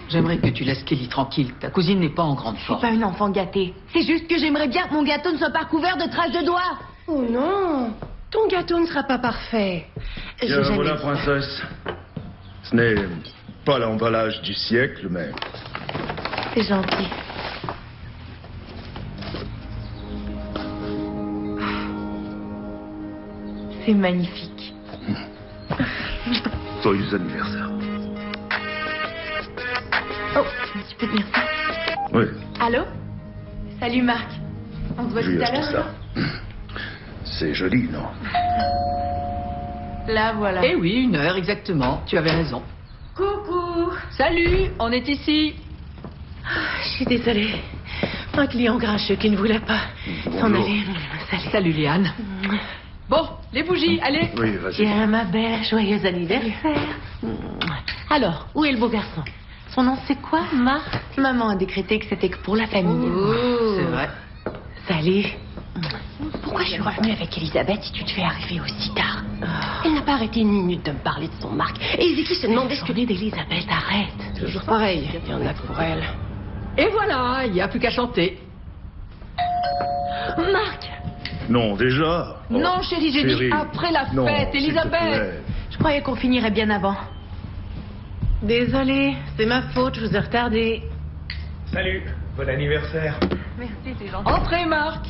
J'aimerais que tu laisses Kelly tranquille. Ta cousine n'est pas en grande Je suis forme. pas une enfant gâtée. C'est juste que j'aimerais bien que mon gâteau ne soit pas couvert de traces de doigts. Oh non, ton gâteau ne sera pas parfait. J'ai Tiens, jamais voilà, dit ça. princesse. Ce n'est pas l'emballage du siècle, mais C'est gentil. C'est magnifique. joyeux anniversaire. Oh, tu peux tenir ça. Oui, Allô? Salut Marc. On se voit je tout lui ai à acheté l'heure? ça. C'est joli, non? Là, voilà. Eh oui, 1 heure exactement. Tu avais raison. Coucou. Salut, on est ici. Je suis désolée. Un client grincheux qui ne voulait pas s'en Bonjour. aller. Salut. Salut, Liane. Bon, les bougies, allez. Oui, vas-y. Tiens, ma belle, joyeux anniversaire. Alors, où est le beau garçon? Son nom c'est quoi, Marc? Maman a décrété que c'était que pour la famille. C'est vrai. Salut. Pourquoi je suis revenue avec Elisabeth si tu te fais arriver aussi tard? Elle n'a pas arrêté une minute de me parler de son Marc. Et Vicky se demandait ce que l'est d'Elisabeth. Arrête. Toujours pareil. Il y en a que pour elle. Et voilà, il n'y a plus qu'à chanter. Marc. Non, déjà? Oh, Non, chérie, j'ai dit chérie. après la Non, fête, s'il te Elisabeth. plaît. Je croyais qu'on finirait bien avant. Désolée, c'est ma faute, je vous ai retardé. Salut, bon anniversaire. Merci, c'est gentil. Entrez, Marc.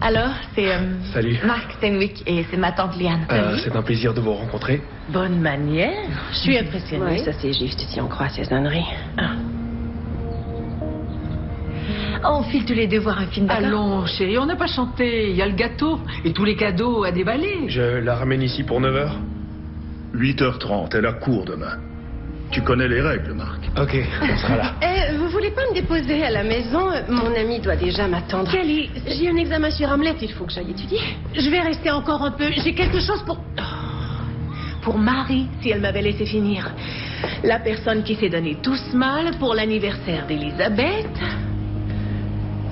Alors, c'est Salut. Marc Stenwick et c'est ma tante Liane. C'est un plaisir de vous rencontrer. Bonne manière. Je suis impressionnée. Ouais. Ça, c'est juste si on croit à ces âneries. Ah. On file tous les deux voir un film, d'accord? Allons, chérie, on n'a pas chanté. Il y a le gâteau et tous les cadeaux à déballer. Je la ramène ici pour 9h. 8h30, elle a cours demain. Tu connais les règles, Marc. Ok, on sera là. Vous voulez pas me déposer à la maison? Mon ami doit déjà m'attendre. Kelly, j'ai un examen sur Hamlet, il faut que j'aille étudier. Je vais rester encore un peu. J'ai quelque chose pour... Pour Marie, si elle m'avait laissé finir. La personne qui s'est donné tous mal pour l'anniversaire d'Elisabeth.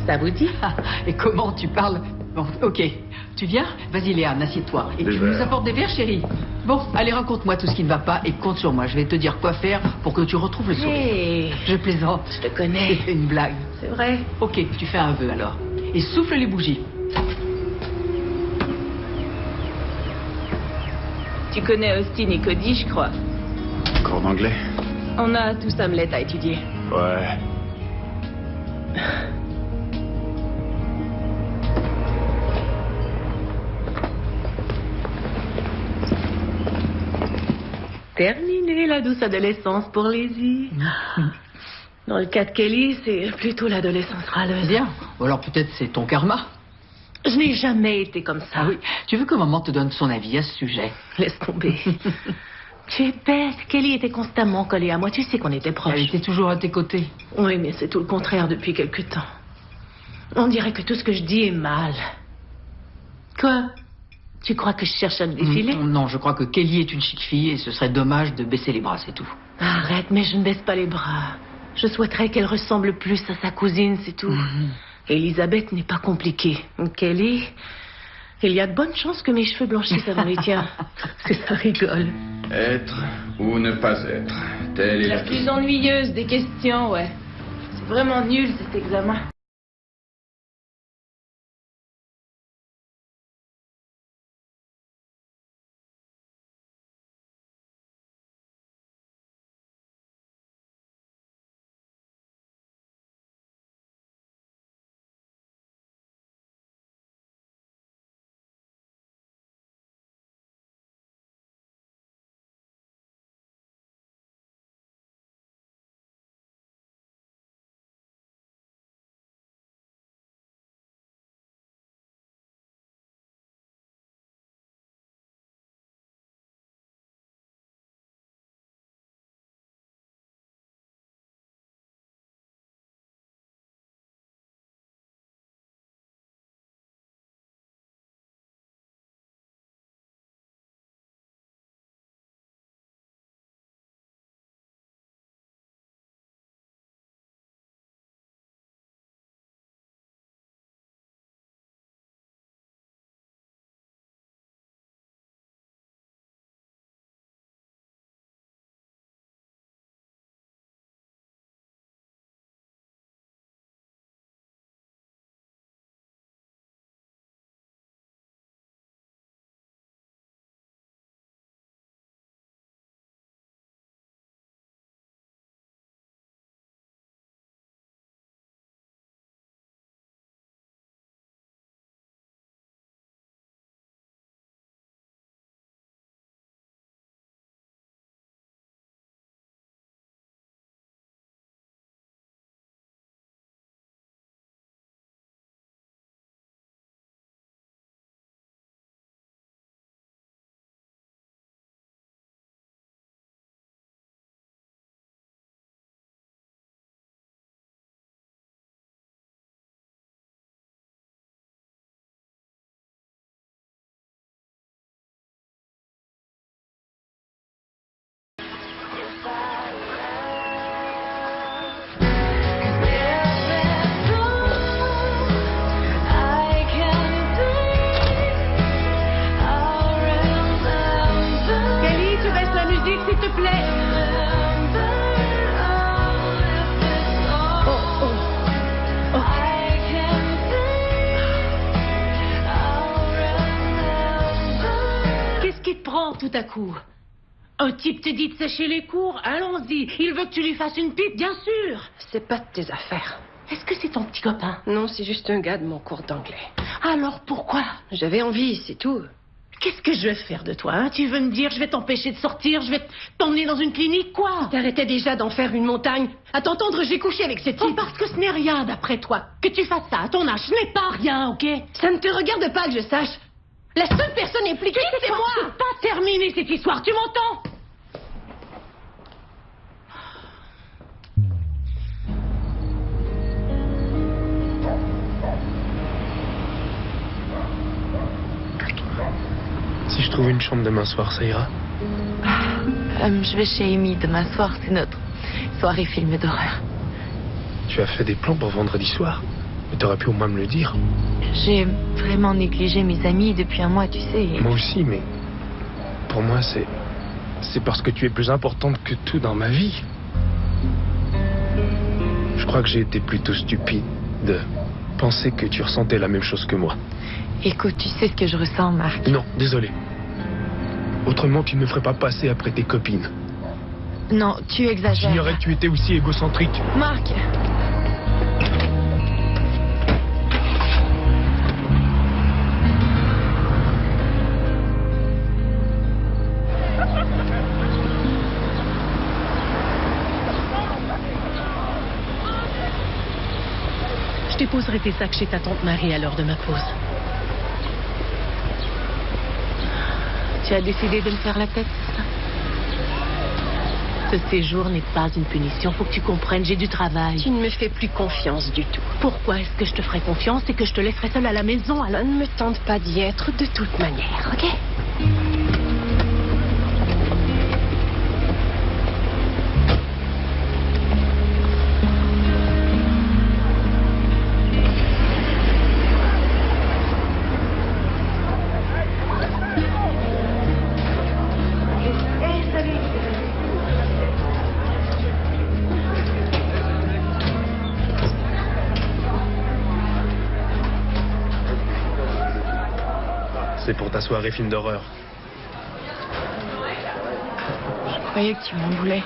Ça vous dit? Ah, et comment tu parles? Bon, ok. Tu viens? Vas-y, Léane, assieds-toi. Et Des tu nous verres. apportes des verres, chérie? Bon, allez, raconte-moi tout ce qui ne va pas et compte sur moi. Je vais te dire quoi faire pour que tu retrouves le sourire. Hé, Je plaisante. je te connais. C'est une blague. C'est vrai. Ok, tu fais un vœu alors. Et souffle les bougies. Tu connais Austin et Cody, je crois. Cours d'anglais? On a tous Hamlet à étudier. Ouais. Terminé la douce adolescence pour Lizzie. Dans le cas de Kelly, c'est plutôt l'adolescence râleuse. Bien. Ou alors peut-être c'est ton karma. Je n'ai jamais été comme ça. Ah oui. Tu veux que maman te donne son avis à ce sujet? Laisse tomber. Tu es bête. Kelly était constamment collée à moi. Tu sais qu'on était proches. Elle était toujours à tes côtés. Oui, mais c'est tout le contraire depuis quelque temps. On dirait que tout ce que je dis est mal. Quoi? Tu crois que je cherche à me défiler? Non, je crois que Kelly est une chic fille et ce serait dommage de baisser les bras, c'est tout. Arrête, mais je ne baisse pas les bras. Je souhaiterais qu'elle ressemble plus à sa cousine, c'est tout. Elisabeth n'est pas compliquée. Kelly, il y a de bonnes chances que mes cheveux blanchissent avant les tiens. C'est ça rigole. Être ou ne pas être, telle est La la plus ennuyeuse des questions, ouais. C'est vraiment nul cet examen. prend tout à coup? Un type te dit de sécher les cours? Allons-y. Il veut que tu lui fasses une pipe, bien sûr. C'est pas de tes affaires. Est-ce que c'est ton petit copain? Non, c'est juste un gars de mon cours d'anglais. Alors pourquoi? J'avais envie, c'est tout. Qu'est-ce que je vais faire de toi, hein? Tu veux me dire, je vais t'empêcher de sortir, je vais t'emmener dans une clinique, quoi? T'arrêtais déjà d'en faire une montagne. À t'entendre, j'ai couché avec ce type. Oh, parce que ce n'est rien d'après toi. Que tu fasses ça à ton âge, ce n'est pas rien, ok? Ça ne te regarde pas que je sache. La seule personne impliquée, c'est moi. C'est pas terminé cette histoire, tu m'entends? Si je trouve une chambre demain soir, ça ira? Je vais chez Amy demain soir, c'est notre soirée film d'horreur. Tu as fait des plans pour vendredi soir? Mais t'aurais pu au moins me le dire. J'ai vraiment négligé mes amis depuis un mois, tu sais. Moi aussi, mais... Pour moi, c'est parce que tu es plus importante que tout dans ma vie. Je crois que j'ai été plutôt stupide de penser que tu ressentais la même chose que moi. Écoute, tu sais ce que je ressens, Marc. Non, désolé. Autrement, tu ne me ferais pas passer après tes copines. Non, tu exagères. J'ignorais que tu étais aussi égocentrique. Marc! Je déposerai tes sacs chez ta tante Marie à l'heure de ma pause. Tu as décidé de me faire la tête, c'est ça? Ce séjour n'est pas une punition. Faut que tu comprennes, j'ai du travail. Tu ne me fais plus confiance du tout. Pourquoi est-ce que je te ferais confiance et que je te laisserais seule à la maison? Ça ne me tente pas d'y être de toute manière, ok? C'est pour ta soirée film d'horreur. Je croyais que tu m'en voulais.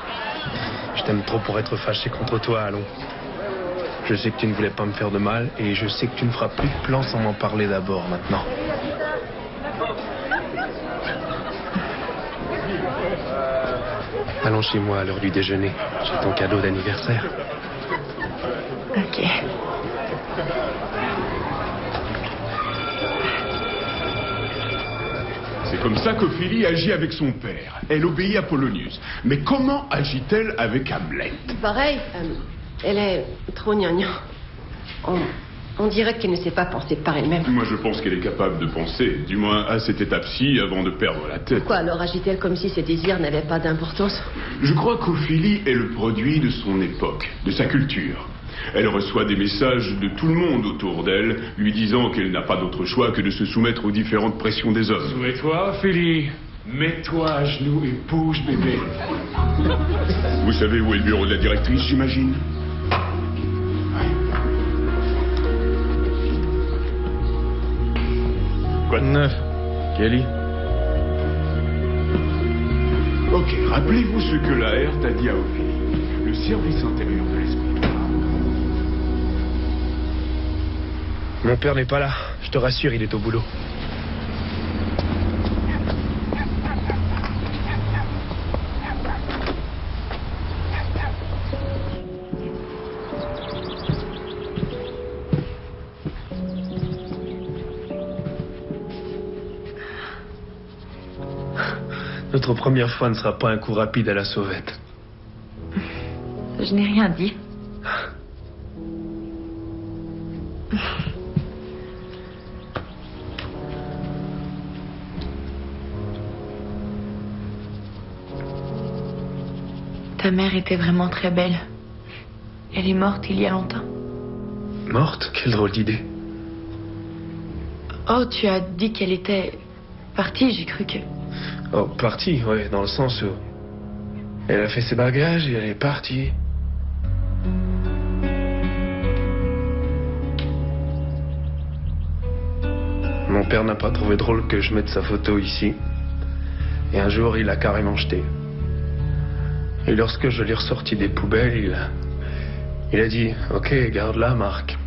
Je t'aime trop pour être fâché contre toi, allons. Je sais que tu ne voulais pas me faire de mal et je sais que tu ne feras plus de plans sans m'en parler d'abord maintenant. Allons chez moi à l'heure du déjeuner. J'ai ton cadeau d'anniversaire. Ok. C'est comme ça qu'Ophélie agit avec son père. Elle obéit à Polonius. Mais comment agit-elle avec Hamlet? Pareil, elle est trop gnangnan. On dirait qu'elle ne sait pas penser par elle-même. Moi, je pense qu'elle est capable de penser, du moins à cette étape-ci, avant de perdre la tête. Quoi, alors agit-elle comme si ses désirs n'avaient pas d'importance? Je crois qu'Ophélie est le produit de son époque, de sa culture. Elle reçoit des messages de tout le monde autour d'elle, lui disant qu'elle n'a pas d'autre choix que de se soumettre aux différentes pressions des hommes. Souviens-toi, Ophélie. Mets-toi à genoux et bouge, bébé. Vous savez où est le bureau de la directrice, j'imagine? Quoi de neuf, Kelly? Ok, rappelez-vous ce que la Herthe a dit à Ophélie. Le service intérieur de l'esprit. Mon père n'est pas là. Je te rassure, il est au boulot. Notre première fois ne sera pas un coup rapide à la sauvette. Je n'ai rien dit. Ta mère était vraiment très belle. Elle est morte il y a longtemps. Morte? Quelle drôle d'idée. Oh, tu as dit qu'elle était partie, j'ai cru que... Oh, partie, ouais, dans le sens où... Elle a fait ses bagages et elle est partie. Mon père n'a pas trouvé drôle que je mette sa photo ici. Et un jour, il l'a carrément jeté. Et lorsque je l'ai ressorti des poubelles, il a dit « Ok, garde-la, Marc.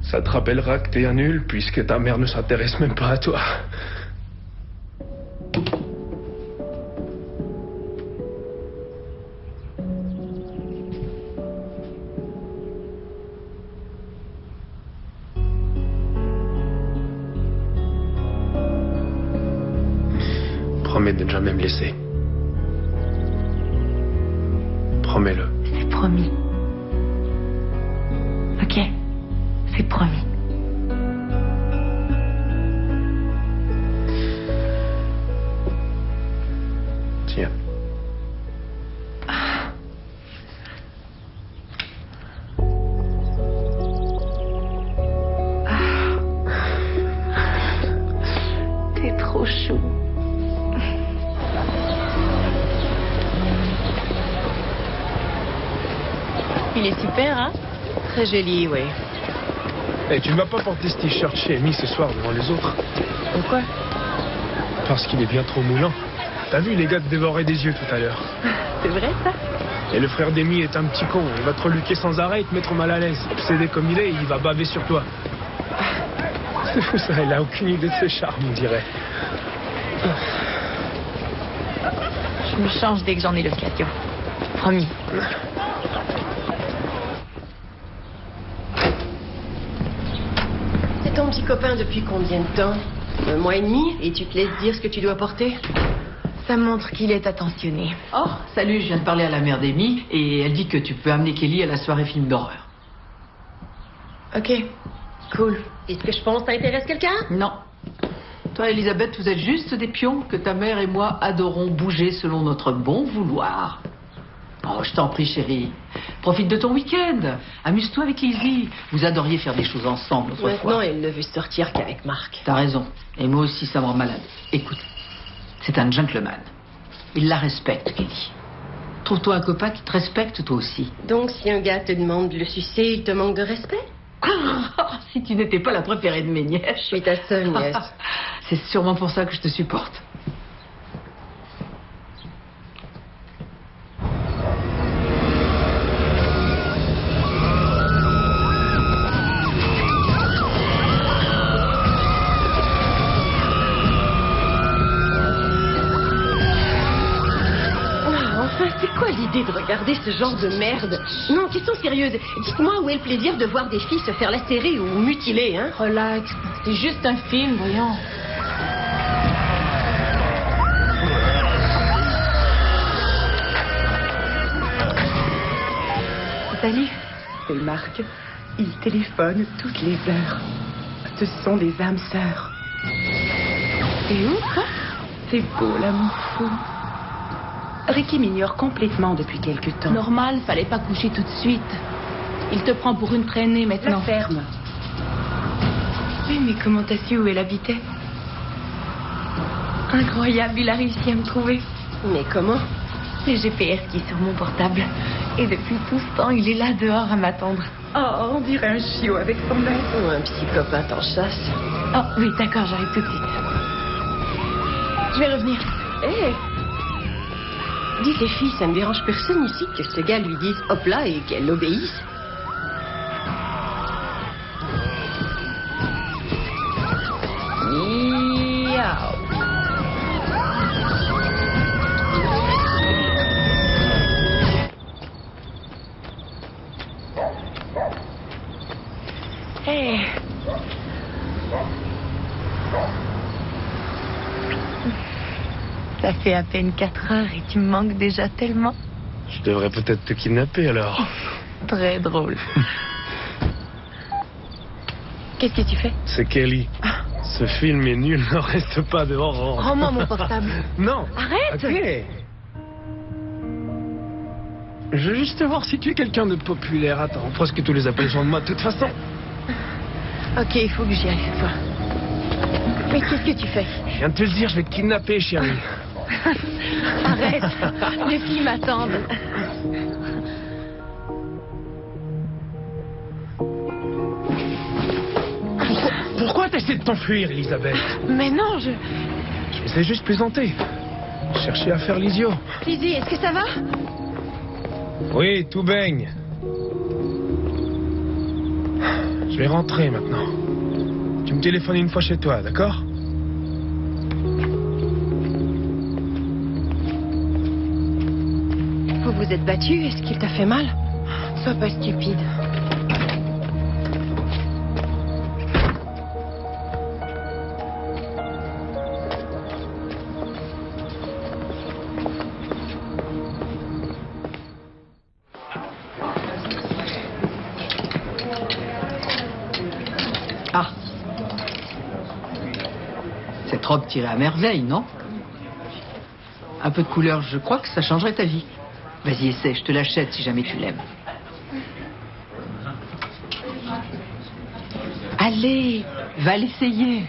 Ça te rappellera que t'es un nul puisque ta mère ne s'intéresse même pas à toi. » Promets de ne jamais me laisser. Promets-le. C'est promis. Ok, c'est promis. Tiens. T'es trop chou. Il est super, hein? Très joli, oui. Et tu ne vas pas porter ce t-shirt chez Amy ce soir devant les autres? Pourquoi? Parce qu'il est bien trop moulant. T'as vu les gars te dévorer des yeux tout à l'heure? C'est vrai, ça? Et le frère d'Amy est un petit con. Il va te reluquer sans arrêt et te mettre mal à l'aise. Obsédé comme il est, il va baver sur toi. C'est fou ça, elle a aucune idée de ses charmes, on dirait. Je me change dès que j'en ai l'occasion. Promis. C'est ton petit copain depuis combien de temps? 1 mois et demi? Et tu te laisses dire ce que tu dois porter? Ça montre qu'il est attentionné. Oh, salut, je viens de parler à la mère d'Amy et elle dit que tu peux amener Kelly à la soirée film d'horreur. Ok, cool. Est-ce que je pense que ça intéresse quelqu'un? Non. Toi, Elisabeth, vous êtes juste des pions que ta mère et moi adorons bouger selon notre bon vouloir. Oh, je t'en prie, chérie. Profite de ton week-end. Amuse-toi avec Lizzie. Vous adoriez faire des choses ensemble autrefois. Maintenant, elle ne veut sortir qu'avec Marc. T'as raison. Et moi aussi, ça me rend malade. Écoute, c'est un gentleman. Il la respecte, Kelly. Trouve-toi un copain qui te respecte, toi aussi. Donc, si un gars te demande de le sucer, il te manque de respect? Si tu n'étais pas la préférée de mes nièces. Je suis ta seule nièce. C'est sûrement pour ça que je te supporte. C'est quoi l'idée de regarder ce genre de merde? Non, question sérieuse. Dites-moi où est le plaisir de voir des filles se faire lacérer ou mutiler, hein? Relax, c'est juste un film, voyons. Salut. C'est Marc. Il téléphone toutes les heures. Ce sont des âmes sœurs. Et où, quoi? C'est beau, l'amour fou. Ricky m'ignore complètement depuis quelque temps. Normal, fallait pas coucher tout de suite. Il te prend pour une traînée maintenant. La ferme. Oui, mais comment t'as su où elle habitait? Incroyable, il a réussi à me trouver. Mais comment? Le GPS qui est sur mon portable. Et depuis tout ce temps, il est là dehors à m'attendre. Oh, on dirait un chiot avec son air. Ou un psychopathe en chasse. Oh, oui, d'accord, j'arrive tout de suite. Je vais revenir. Hé! Dis les filles, ça ne dérange personne ici que ce gars lui dise hop là et qu'elle l'obéisse. Miaou. Hey. Ça fait à peine 4 heures et tu me manques déjà tellement. Je devrais peut-être te kidnapper alors. Très drôle. Qu'est-ce que tu fais? C'est Kelly. Ce film est nul, ne reste pas dehors. Rends-moi mon portable. Non. Arrête. Ok. Je veux juste voir si tu es quelqu'un de populaire. Attends, presque tous les appels sont de moi de toute façon. Ok, il faut que j'y aille cette fois. Mais qu'est-ce que tu fais? Je viens de te le dire, je vais te kidnapper, chérie. Arrête. Les filles m'attendent. Pourquoi t'essaies de t'enfuir, Elisabeth? Mais non, Je sais juste plaisanter. Cherchez à faire l'isio. Lizzie, est-ce que ça va? Oui, tout baigne. Je vais rentrer maintenant. Tu me téléphones une fois chez toi, d'accord? Vous vous êtes battu? Est-ce qu'il t'a fait mal? Sois pas stupide. Ah. Cette robe tirait à merveille, non? Un peu de couleur, je crois que ça changerait ta vie. Vas-y, essaie, je te l'achète si jamais tu l'aimes. Allez, va l'essayer.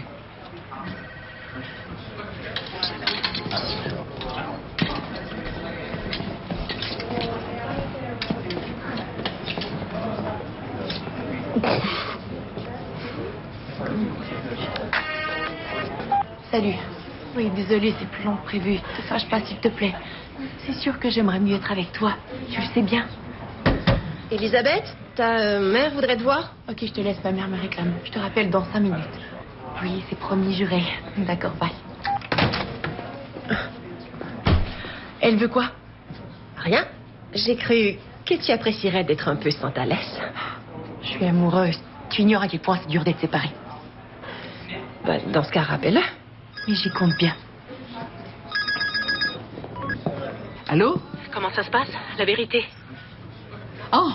Salut. Oui, désolée, c'est plus long que prévu. Te fâche pas, s'il te plaît. C'est sûr que j'aimerais mieux être avec toi. Tu le sais bien. Elisabeth, ta mère voudrait te voir? Ok, je te laisse, ma mère me réclame. Je te rappelle dans 5 minutes. Oui, c'est promis, juré. D'accord, bye. Elle veut quoi? Rien. J'ai cru que tu apprécierais d'être un peu sans ta laisse. Je suis amoureuse. Tu ignores à quel point c'est dur d'être séparés. Bah, dans ce cas, rappelle-la. Mais j'y compte bien. Allô? Comment ça se passe, la vérité? Oh,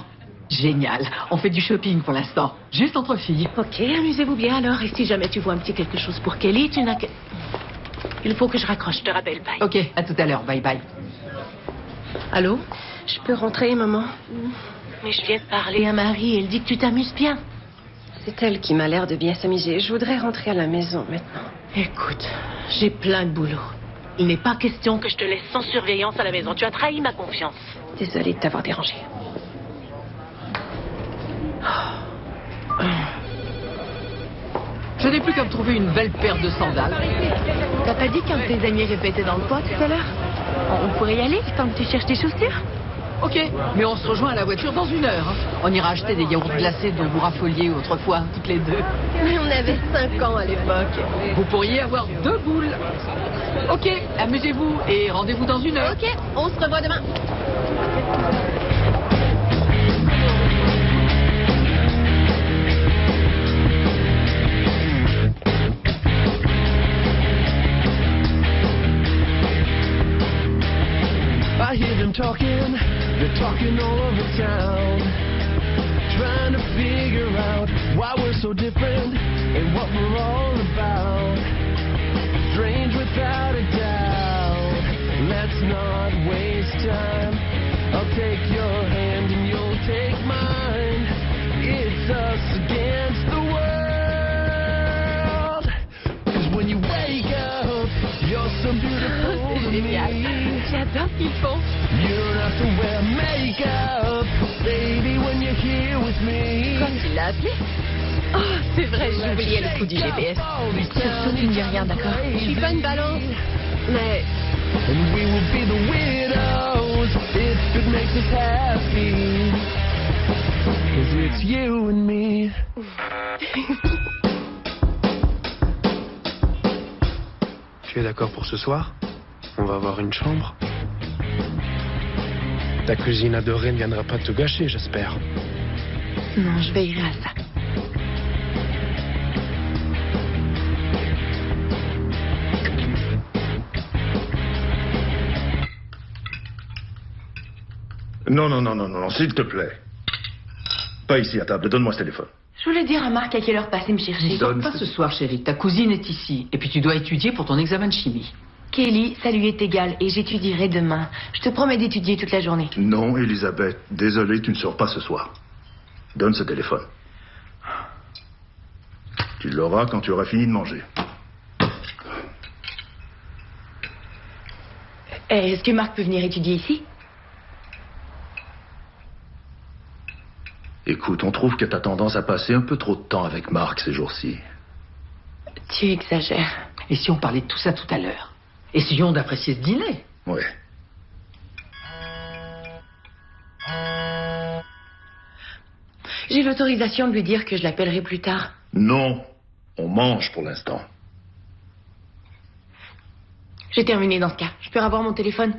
génial. On fait du shopping pour l'instant. Juste entre filles. Ok, amusez-vous bien alors. Et si jamais tu vois un petit quelque chose pour Kelly, tu n'as que... Il faut que je raccroche, je te rappelle, bye. Ok, à tout à l'heure. Bye bye. Allô? Je peux rentrer, maman? Mais je viens de parler à Marie, elle dit que tu t'amuses bien. C'est elle qui m'a l'air de bien s'amuser. Je voudrais rentrer à la maison maintenant. Écoute, j'ai plein de boulot. Il n'est pas question que je te laisse sans surveillance à la maison. Tu as trahi ma confiance. Désolée de t'avoir dérangé. Je n'ai plus qu'à me trouver une belle paire de sandales. T'as pas dit qu'un de tes amis répétait dans le toit tout à l'heure? On pourrait y aller, tant que tu cherches tes chaussures? Ok, mais on se rejoint à la voiture dans 1 heure. On ira acheter des yaourts glacés dont vous raffoliez autrefois, toutes les deux. Mais on avait 5 ans à l'époque. Vous pourriez avoir 2 boules. Ok, amusez-vous et rendez-vous dans 1 heure. Ok, on se revoit demain. I hear them talking, they're talking all over town, trying to figure out why we're so different and what we're all about. Strange without a doubt, let's not waste time. I'll take your hand and you'll take mine. It's us against the world. 'Cause when you wake up, you're so beautiful to me. J'adore ce qu'ils font. You don't have to wear makeup, baby, when you're here with me. Comme tu l'as appelé? Oh, c'est vrai, j'ai oublié le coup du GPS. Surtout, tu ne dis rien, d'accord? Je suis pas une balance, mais... And we will be the widows if it makes us happy. 'Cause it's you and me. Tu es d'accord pour ce soir? On va avoir une chambre. Ta cousine adorée ne viendra pas te gâcher, j'espère. Non, je veillerai à ça. Non, s'il te plaît. Pas ici à table, donne-moi ce téléphone. Je voulais dire à Marc à quelle heure passer me chercher. Donne pas ce soir, chérie. Ta cousine est ici. Et puis tu dois étudier pour ton examen de chimie. Kelly, ça lui est égal et j'étudierai demain. Je te promets d'étudier toute la journée. Non, Elisabeth, désolé, tu ne sors pas ce soir. Donne ce téléphone. Tu l'auras quand tu auras fini de manger. Est-ce que Marc peut venir étudier ici? Écoute, on trouve que t'as tendance à passer un peu trop de temps avec Marc ces jours-ci. Tu exagères. Et si on parlait de tout ça tout à l'heure? Essayons d'apprécier ce dîner. Ouais. J'ai l'autorisation de lui dire que je l'appellerai plus tard. Non, on mange pour l'instant. J'ai terminé dans ce cas. Je peux avoir mon téléphone?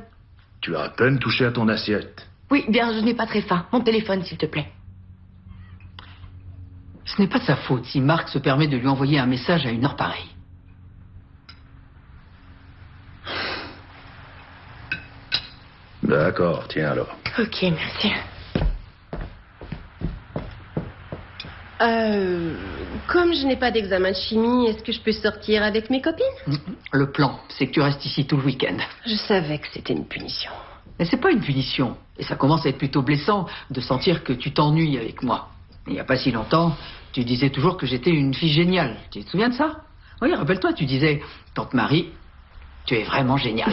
Tu as à peine touché à ton assiette. Oui, bien, je n'ai pas très faim. Mon téléphone, s'il te plaît. Ce n'est pas de sa faute si Marc se permet de lui envoyer un message à une heure pareille. D'accord, tiens alors. Ok, merci. Comme je n'ai pas d'examen de chimie, est-ce que je peux sortir avec mes copines? Le plan, c'est que tu restes ici tout le week-end. Je savais que c'était une punition. Mais c'est pas une punition. Et ça commence à être plutôt blessant de sentir que tu t'ennuies avec moi. Il n'y a pas si longtemps, tu disais toujours que j'étais une fille géniale. Tu te souviens de ça? Oui, rappelle-toi, tu disais, Tante Marie, tu es vraiment géniale.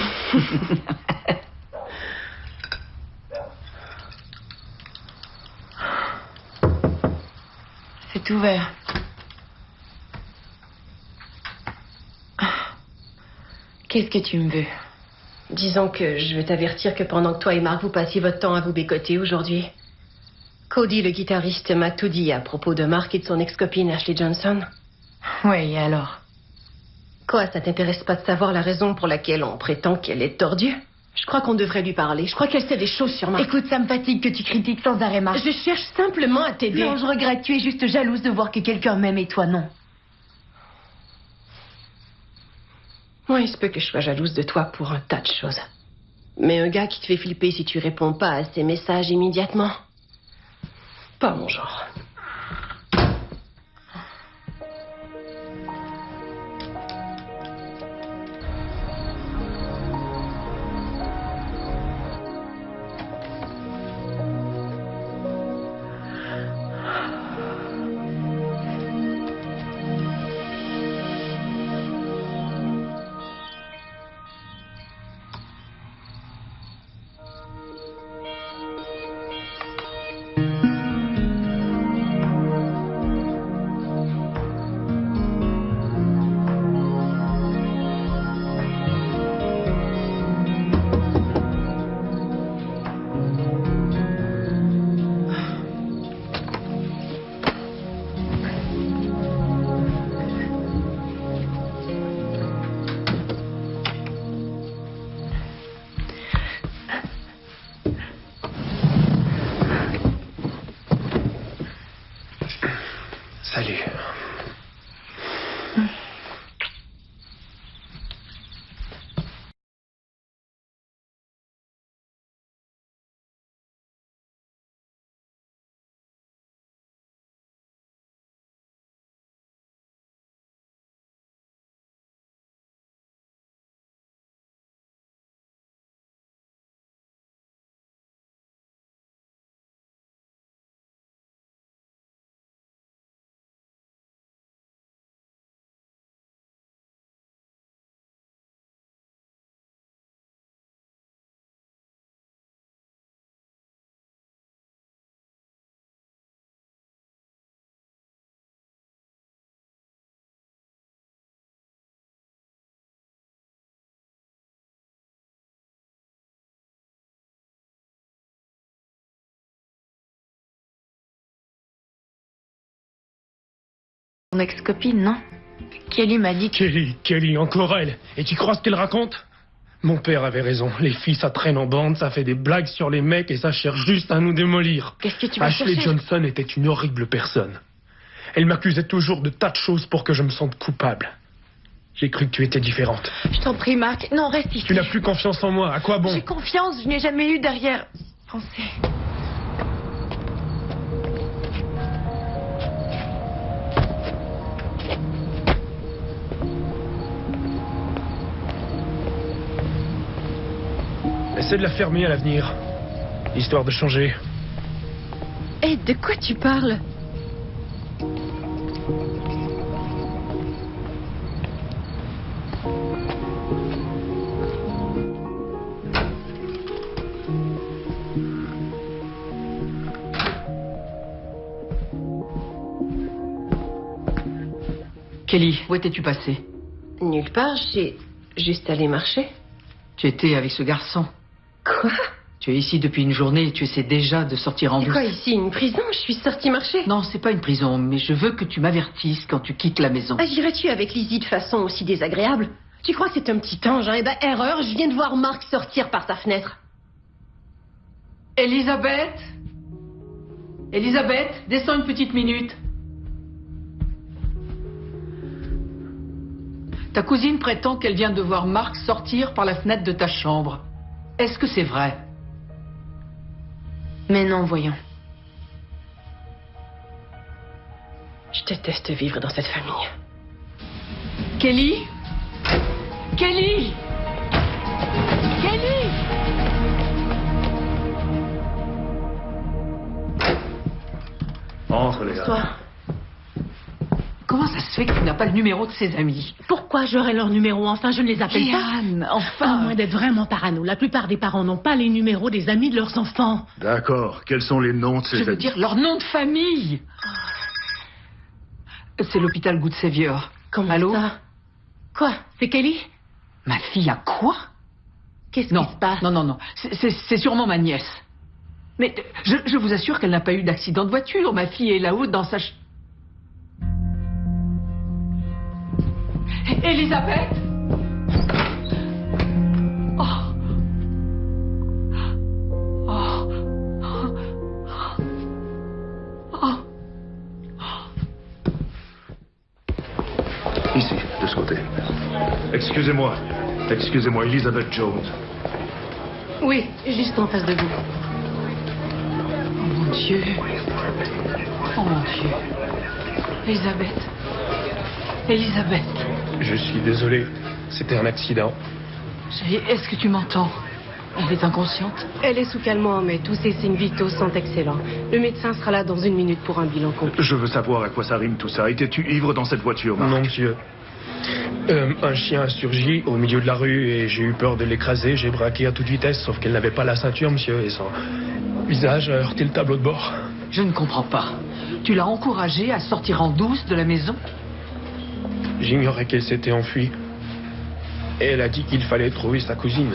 C'est ouvert. Qu'est-ce que tu me veux? Disons que je veux t'avertir que pendant que toi et Marc vous passiez votre temps à vous bécoter aujourd'hui, Cody, le guitariste, m'a tout dit à propos de Marc et de son ex-copine Ashley Johnson. Oui, et alors? Quoi, ça t'intéresse pas de savoir la raison pour laquelle on prétend qu'elle est tordue? Je crois qu'on devrait lui parler. Je crois qu'elle sait des choses sur Marc. Écoute, ça me fatigue que tu critiques sans arrêt, Marc. Je cherche simplement à t'aider. Non, je regrette. Tu es juste jalouse de voir que quelqu'un m'aime et toi, non. Oui, il se peut que je sois jalouse de toi pour un tas de choses. Mais un gars qui te fait flipper si tu réponds pas à ses messages immédiatement, pas mon genre. Salut. Mon ex-copine, non? Kelly m'a dit que... Kelly, encore elle. Et tu crois ce qu'elle raconte? Mon père avait raison. Les filles, ça traîne en bande, ça fait des blagues sur les mecs et ça cherche juste à nous démolir. Qu'est-ce que tu vas Ashley chercher? Johnson était une horrible personne. Elle m'accusait toujours de tas de choses pour que je me sente coupable. J'ai cru que tu étais différente. Je t'en prie, Marc. Non, reste ici. Tu n'as plus confiance en moi. À quoi bon? J'ai confiance. Je n'ai jamais eu derrière... pensée. Essaie de la fermer à l'avenir. Histoire de changer. Hé, de quoi tu parles? Kelly, où étais-tu passée? Nulle part, Juste aller marcher? Tu étais avec ce garçon. Quoi? Tu es ici depuis une journée et tu essaies déjà de sortir en douce. C'est quoi ici, une prison? Je suis sortie marcher. Non, c'est pas une prison, mais je veux que tu m'avertisses quand tu quittes la maison. Agirais-tu avec Lizzie de façon aussi désagréable? Tu crois que c'est un petit ange, hein? Eh ben, erreur, je viens de voir Marc sortir par sa fenêtre. Elisabeth? Elisabeth, descends une petite minute. Ta cousine prétend qu'elle vient de voir Marc sortir par la fenêtre de ta chambre. Est-ce que c'est vrai? Mais non, voyons. Je déteste vivre dans cette famille. Kelly? Kelly? Kelly? Entre, les gars. Bonsoir. Comment ça se fait que tu n'as pas le numéro de ses amis? Pourquoi j'aurais leur numéro? Enfin, je ne les appelle pas. Jeanne, À enfin. moins d'être vraiment parano, la plupart des parents n'ont pas les numéros des amis de leurs enfants. D'accord. Quels sont les noms de ces Je veux amis? dire leur nom de famille. C'est l'hôpital Good Savior. Comment Allô? ça? Quoi? C'est Kelly? Ma fille a quoi? Qu'est-ce Non, qui se passe? non, non, non. C'est sûrement ma nièce. Mais je vous assure qu'elle n'a pas eu d'accident de voiture. Ma fille est là-haut dans sa... Elisabeth? Oh. Oh. Oh. Ici, de ce côté. Excusez-moi. Excusez-moi, Elizabeth Jones. Oui, juste en face de vous. Oh mon Dieu. Oh mon Dieu. Elisabeth. Elisabeth. Je suis désolé. C'était un accident. Chérie, est-ce que tu m'entends? Elle est inconsciente. Elle est sous calmant, mais tous ses signes vitaux sont excellents. Le médecin sera là dans 1 minute pour un bilan complet. Je veux savoir à quoi ça rime tout ça. Étais-tu ivre dans cette voiture, Marc? Non, monsieur. Un chien a surgi au milieu de la rue et j'ai eu peur de l'écraser. J'ai braqué à toute vitesse, sauf qu'elle n'avait pas la ceinture, monsieur, et son visage a heurté le tableau de bord. Je ne comprends pas. Tu l'as encouragée à sortir en douce de la maison? J'ignorais qu'elle s'était enfuie. Et elle a dit qu'il fallait trouver sa cousine.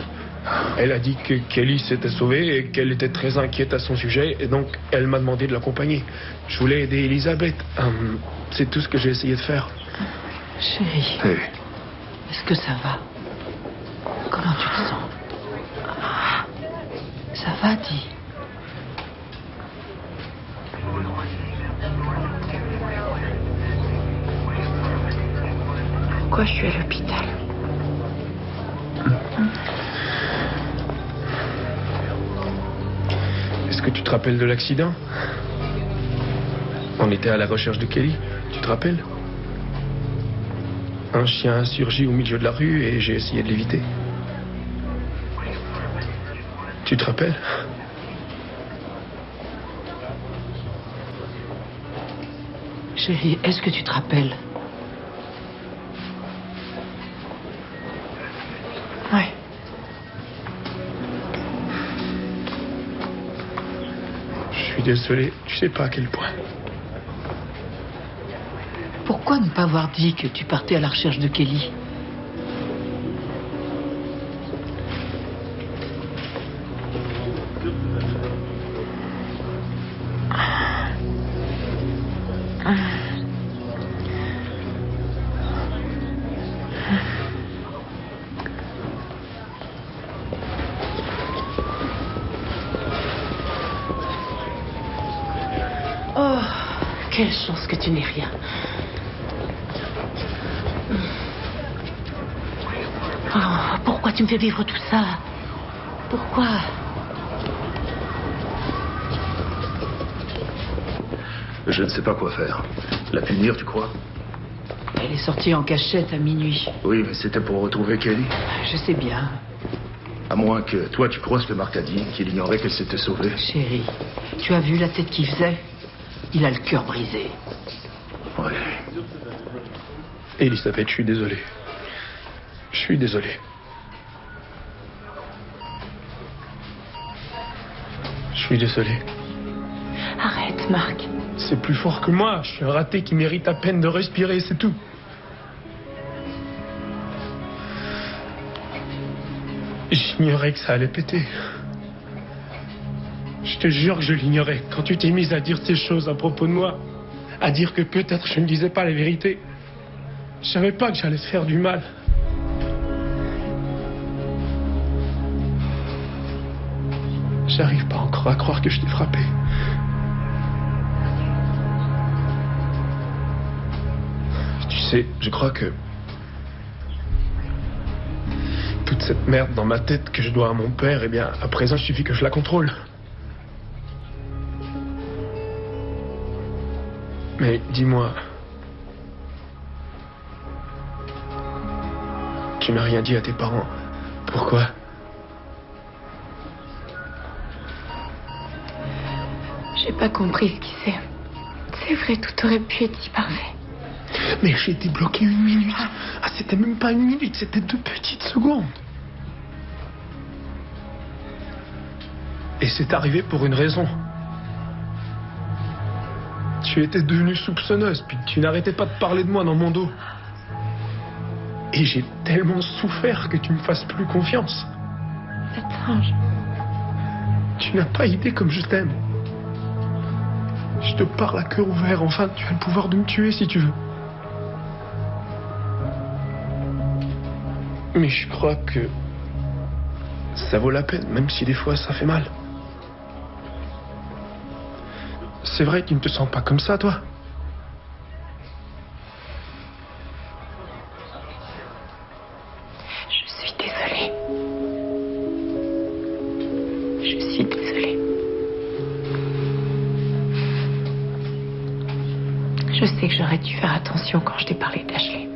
Elle a dit que Kelly s'était sauvée et qu'elle était très inquiète à son sujet, et donc elle m'a demandé de l'accompagner. Je voulais aider Elisabeth. C'est tout ce que j'ai essayé de faire. Chérie, Hey. est-ce que ça va? Comment tu te sens? Ça va, dis. Pourquoi je suis à l'hôpital? Est-ce que tu te rappelles de l'accident? On était à la recherche de Kelly, tu te rappelles? Un chien a surgi au milieu de la rue et j'ai essayé de l'éviter. Tu te rappelles? Chérie, est-ce que tu te rappelles? Ouais. Je suis désolé, tu sais pas à quel point. Pourquoi ne pas avoir dit que tu partais à la recherche de Kelly? Oh, quelle chance que tu n'aies rien. Oh, pourquoi tu me fais vivre tout ça? Pourquoi? Je ne sais pas quoi faire. La punir, tu crois? Elle est sortie en cachette à minuit. Oui, mais c'était pour retrouver Kelly. Je sais bien. À moins que toi, tu crois ce que Marc a dit, qu'il ignorait qu'elle s'était sauvée. Chérie, tu as vu la tête qu'il faisait? Il a le cœur brisé. Ouais. Elisabeth, je suis désolé. Je suis désolé. Je suis désolé. Arrête, Marc. C'est plus fort que moi. Je suis un raté qui mérite à peine de respirer, c'est tout. J'ignorais que ça allait péter. Je te jure que je l'ignorais. Quand tu t'es mise à dire ces choses à propos de moi, à dire que peut-être je ne disais pas la vérité, je savais pas que j'allais te faire du mal. J'arrive pas encore à croire que je t'ai frappé. Tu sais, je crois que toute cette merde dans ma tête que je dois à mon père, eh bien, à présent, il suffit que je la contrôle. Mais dis-moi, tu n'as rien dit à tes parents. Pourquoi? J'ai pas compris ce qui s'est. C'est vrai, tout aurait pu être si parfait. Mais j'ai été bloqué 1 minute. Ah, c'était même pas 1 minute, c'était 2 petites secondes. Et c'est arrivé pour une raison. Tu étais devenue soupçonneuse, puis tu n'arrêtais pas de parler de moi dans mon dos. Et j'ai tellement souffert que tu me fasses plus confiance. C'est étrange. Tu n'as pas idée comme je t'aime. Je te parle à cœur ouvert, enfin, tu as le pouvoir de me tuer si tu veux. Mais je crois que ça vaut la peine, même si des fois ça fait mal. C'est vrai que tu ne te sens pas comme ça, toi? Je suis désolée. Je suis désolée. Je sais que j'aurais dû faire attention quand je t'ai parlé d'Ashley.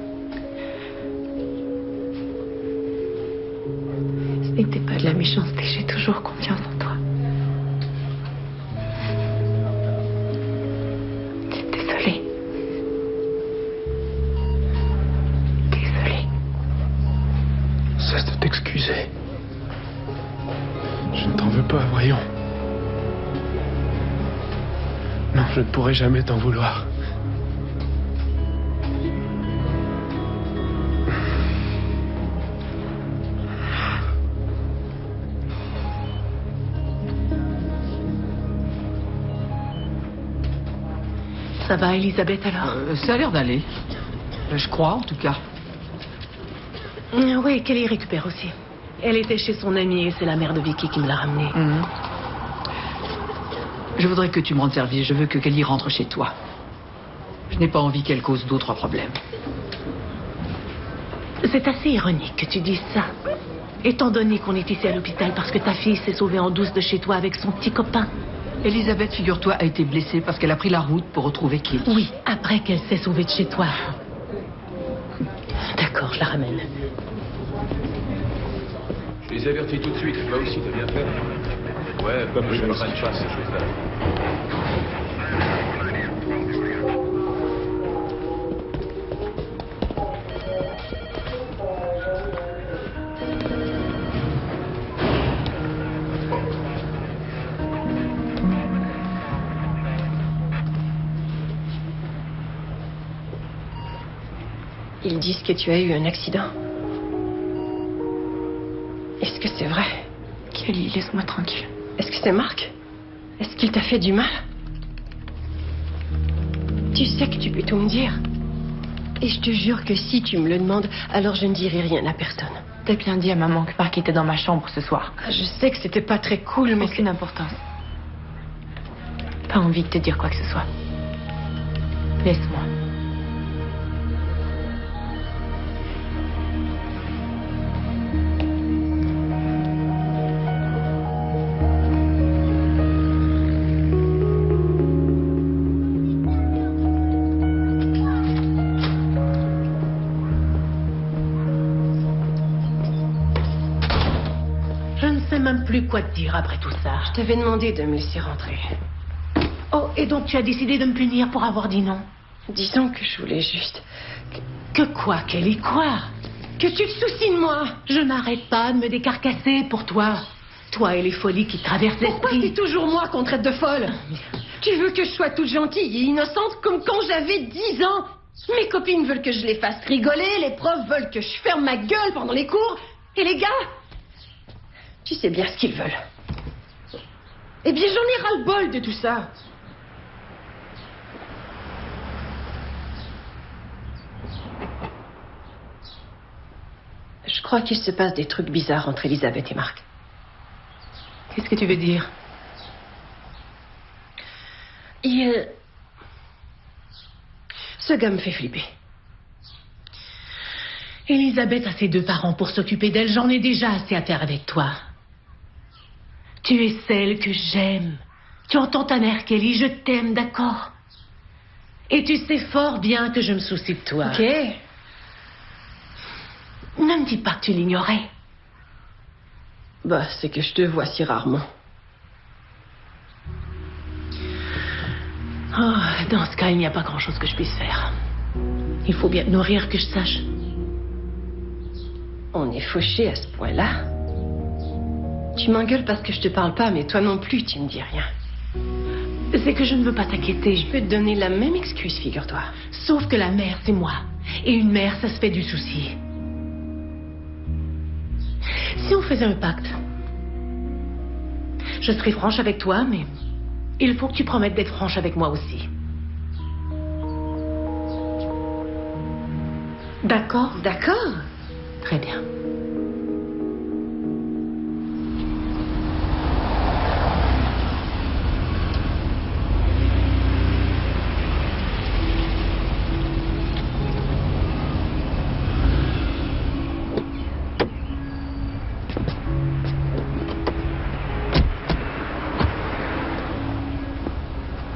Ce n'était pas de la méchanceté, j'ai toujours confiance en toi. Désolée. Désolée. Cesse de t'excuser. Je ne t'en veux pas, voyons. Non, je ne pourrai jamais t'en vouloir. Ça va, Elisabeth, alors? Ça a l'air d'aller. Je crois, en tout cas. Oui, Kelly récupère aussi. Elle était chez son amie et c'est la mère de Vicky qui me l'a ramenée. Je voudrais que tu me rendes service. Je veux que Kelly rentre chez toi. Je n'ai pas envie qu'elle cause d'autres problèmes. C'est assez ironique que tu dises ça. Étant donné qu'on est ici à l'hôpital parce que ta fille s'est sauvée en douce de chez toi avec son petit copain. Elisabeth, figure-toi, a été blessée parce qu'elle a pris la route pour retrouver Kelly. Oui, après qu'elle s'est sauvée de chez toi. D'accord, je la ramène. Je les avertis tout de suite. Toi aussi, t'as bien fait. Ouais, comme je ne pas ces choses-là. Ils disent que tu as eu un accident. Est-ce que c'est vrai? Kelly, laisse-moi tranquille. Est-ce que c'est Marc? Est-ce qu'il t'a fait du mal? Tu sais que tu peux tout me dire. Et je te jure que si tu me le demandes, alors je ne dirai rien à personne. T'as bien dit à maman que Marc était dans ma chambre ce soir. Je sais que c'était pas très cool, mais aucune importance. Pas envie de te dire quoi que ce soit. Laisse-moi. Plus quoi te dire après tout ça. Je t'avais demandé de me laisser rentrer. Oh, et donc tu as décidé de me punir pour avoir dit non? Disons que je voulais juste... Que quoi, Kelly, quoi? Que tu te soucies de moi? Je n'arrête pas de me décarcasser pour toi. Toi et les folies qui te traversent l'esprit. Pourquoi c'est toujours moi qu'on traite de folle? Tu veux que je sois toute gentille et innocente comme quand j'avais 10 ans? Mes copines veulent que je les fasse rigoler, les profs veulent que je ferme ma gueule pendant les cours. Et les gars... Tu sais bien ce qu'ils veulent. Eh bien, j'en ai ras-le-bol de tout ça. Je crois qu'il se passe des trucs bizarres entre Elisabeth et Marc. Qu'est-ce que tu veux dire? Ce gars me fait flipper. Elisabeth a ses 2 parents pour s'occuper d'elle. J'en ai déjà assez à faire avec toi. Tu es celle que j'aime. Tu entends ta mère, Kelly? Je t'aime, d'accord? Et tu sais fort bien que je me soucie de toi. Ok. Ne me dis pas que tu l'ignorais. Bah, c'est que je te vois si rarement. Oh, dans ce cas, il n'y a pas grand-chose que je puisse faire. Il faut bien te nourrir, que je sache. On est fauchés à ce point-là. Tu m'engueules parce que je te parle pas, mais toi non plus, tu me dis rien. C'est que je ne veux pas t'inquiéter. Je peux te donner la même excuse, figure-toi. Sauf que la mère, c'est moi. Et une mère, ça se fait du souci. Si on faisait un pacte, je serais franche avec toi, mais il faut que tu promettes d'être franche avec moi aussi. D'accord? D'accord. Très bien.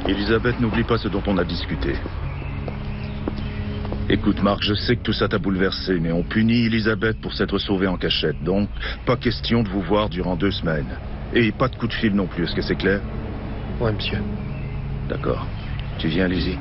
Elisabeth, n'oublie pas ce dont on a discuté. Écoute, Marc, je sais que tout ça t'a bouleversé, mais on punit Elisabeth pour s'être sauvée en cachette. Donc, pas question de vous voir durant 2 semaines. Et pas de coup de fil non plus, est-ce que c'est clair? Ouais, monsieur. D'accord. Tu viens, Lizzie?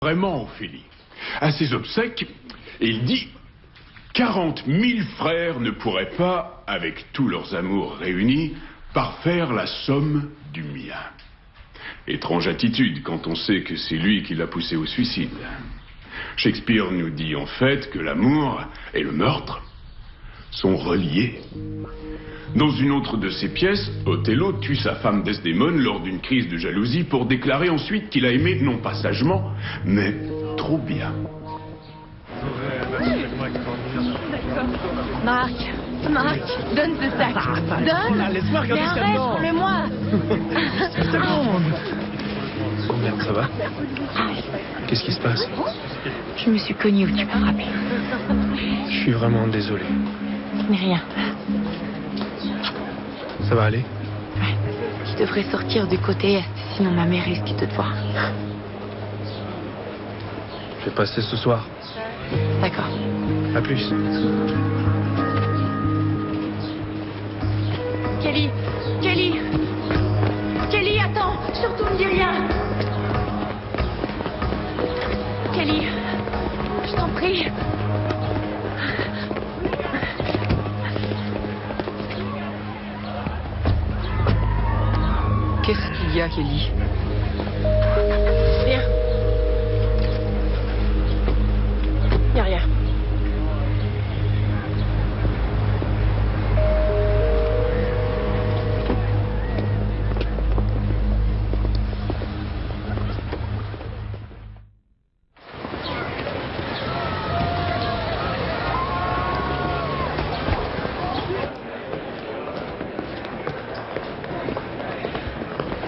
Vraiment, Ophélie. À ses obsèques, il dit 40 000 frères ne pourraient pas, avec tous leurs amours réunis, parfaire la somme du mien. Étrange attitude quand on sait que c'est lui qui l'a poussé au suicide. Shakespeare nous dit en fait que l'amour et le meurtre sont reliés. Dans une autre de ses pièces, Othello tue sa femme Desdémone lors d'une crise de jalousie pour déclarer ensuite qu'il a aimé non pas sagement, mais trop bien. Marc, donne ce sac. Donne. Laisse-moi regarder Mais ce qu'il y a arrête, dedans. prends-le-moi. Merde, ça va? Qu'est-ce qui se passe? Je me suis cognée où tu peux me rappeler. Je suis vraiment désolé. Ce n'est rien. Ça va aller? Tu devrais sortir du côté est, sinon ma mère risque de te voir. Je vais passer ce soir. D'accord. À plus. Kelly, attends, surtout ne dis rien. Kelly, je t'en prie. Qu'est-ce qu'il y a, Kelly? Rien. Y a rien.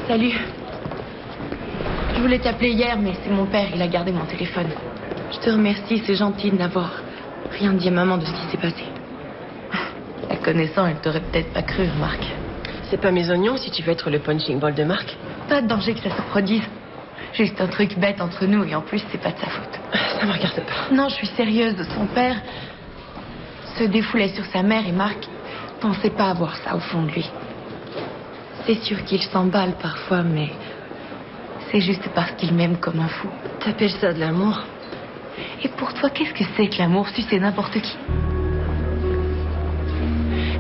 Salut. Je voulais t'appeler hier, mais c'est mon père, il a gardé mon téléphone. Je te remercie, c'est gentil de n'avoir rien dit à maman de ce qui s'est passé. La connaissant, elle t'aurait peut-être pas cru, Marc. C'est pas mes oignons si tu veux être le punching ball de Marc. Pas de danger que ça se reproduise. Juste un truc bête entre nous, et en plus, c'est pas de sa faute. Ça me regarde pas. Non, je suis sérieuse. Son père se défoulait sur sa mère et Marc pensait pas avoir ça au fond de lui. C'est sûr qu'il s'emballe parfois, mais c'est juste parce qu'il m'aime comme un fou. T'appelles ça de l'amour? Et pour toi, qu'est-ce que c'est que l'amour? Si c'est n'importe qui.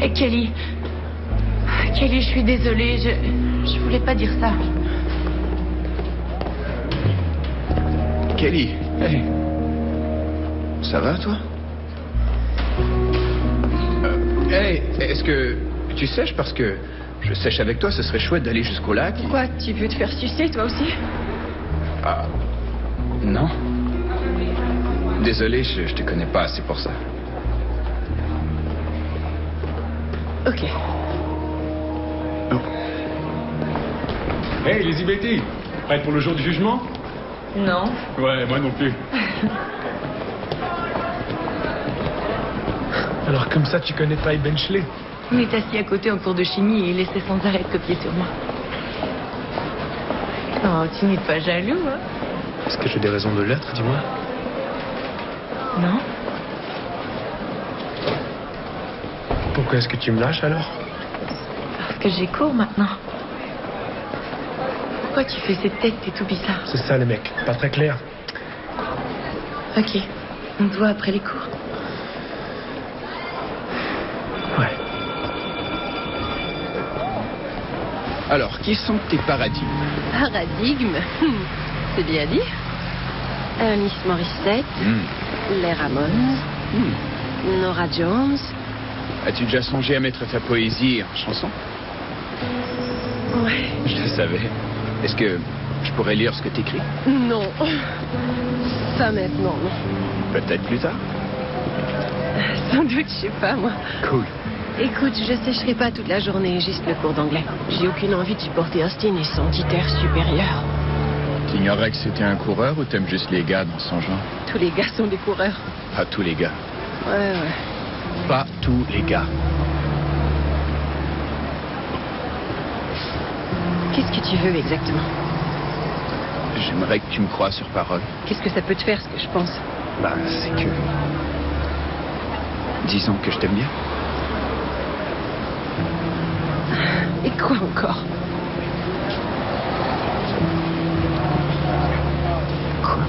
Et Kelly, je suis désolée, je voulais pas dire ça. Kelly, hey. Ça va, toi? Hey, est-ce que tu sèches? Parce que je sèche avec toi, ce serait chouette d'aller jusqu'au lac. Quoi, tu veux te faire sucer, toi aussi? Ah, non. Désolé, je te connais pas, c'est pour ça. Ok. Hey, les IBT, prête pour le jour du jugement? Non. Ouais, moi non plus. Alors comme ça, tu connais Ty Benchley? Il est assis à côté en cours de chimie et il essaie sans arrêt de copier sur moi. Oh, tu n'es pas jaloux, hein? Est-ce que j'ai des raisons de l'être, dis-moi? Non? Pourquoi est-ce que tu me lâches alors? Parce que j'ai cours maintenant. Pourquoi tu fais cette tête? T'es tout bizarre. C'est ça, les mecs. Pas très clair. Ok. On se voit après les cours. Ouais. Alors, qui sont tes paradigmes? Paradigme? C'est bien dit. Miss Morissette, les Ramones, Nora Jones. As-tu déjà songé à mettre ta poésie en chanson? Ouais. Je le savais. Est-ce que je pourrais lire ce que t'écris? Non. Pas maintenant, non. Peut-être plus tard. Sans doute, je sais pas, moi. Cool. Écoute, je sécherai pas toute la journée, juste le cours d'anglais. J'ai aucune envie de supporter Austin et son titre supérieur. T'ignorais que c'était un coureur ou t'aimes juste les gars dans son genre? Tous les gars sont des coureurs. Pas tous les gars. Ouais. Pas tous les gars. Qu'est-ce que tu veux exactement? J'aimerais que tu me croies sur parole. Qu'est-ce que ça peut te faire, ce que je pense? Bah, c'est que... Disons que je t'aime bien. Et quoi encore? Quoi?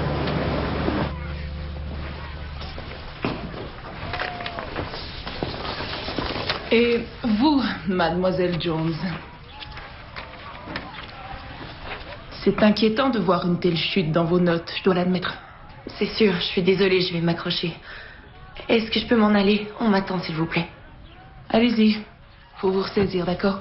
Et vous, mademoiselle Jones? C'est inquiétant de voir une telle chute dans vos notes, je dois l'admettre. C'est sûr, je suis désolée, je vais m'accrocher. Est-ce que je peux m'en aller? On m'attend, s'il vous plaît. Allez-y, faut vous ressaisir, d'accord?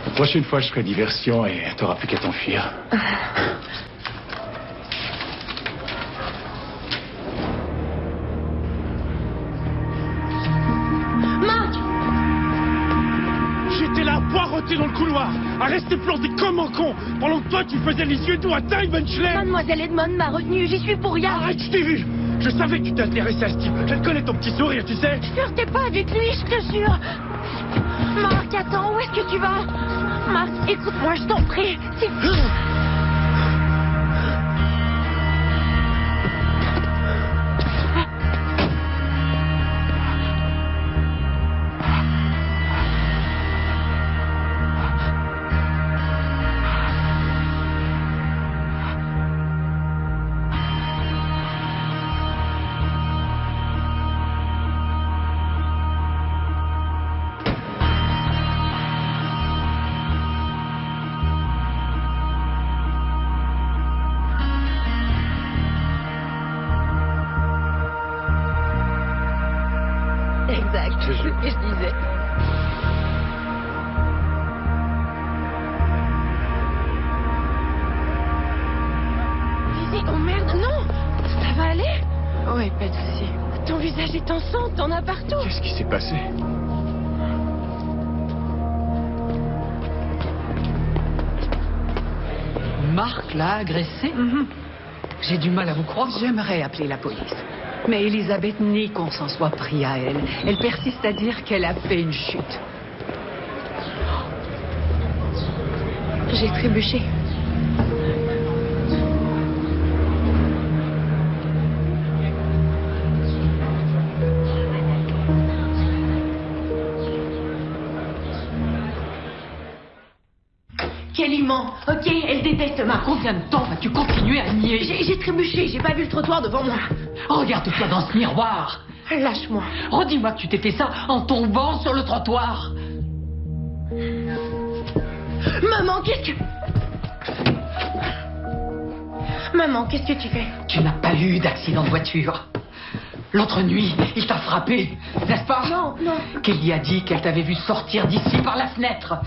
La prochaine fois, je ferai diversion et t'auras plus qu'à t'enfuir. Marc! J'étais là, poireauté dans le couloir, à rester planté comme un con, pendant que toi, tu faisais les yeux doux à Ty Benchley. Mademoiselle Edmond m'a retenu, j'y suis pour rien. Arrête, je t'ai vu. Je savais que tu t'intéressais à ce type. Je le connais, ton petit sourire, tu sais. Je flirtais pas avec lui, je te jure. Marc, attends, où est-ce que tu vas? Marc, écoute-moi, je t'en prie. Exact, c'est ce que je disais. Lizzie, oh merde, non! Ça va aller? Ouais, pas de souci. Ton visage est en sang, t'en as partout. Qu'est-ce qui s'est passé? Marc l'a agressée? J'ai du mal à vous croire. J'aimerais appeler la police. Mais Elisabeth nie qu'on s'en soit pris à elle. Elle persiste à dire qu'elle a fait une chute. J'ai trébuché. Kelly ment. Ok, elle déteste Marc. Combien de temps vas-tu continuer à nier? J'ai trébuché, j'ai pas vu le trottoir devant moi. Regarde-toi dans ce miroir. Lâche-moi. Redis-moi que tu t'es fait ça en tombant sur le trottoir. Maman, qu'est-ce que... Maman, qu'est-ce que tu fais? Tu n'as pas eu d'accident de voiture. L'autre nuit, il t'a frappé, n'est-ce pas? Non, non. Kelly a dit qu'elle t'avait vu sortir d'ici par la fenêtre.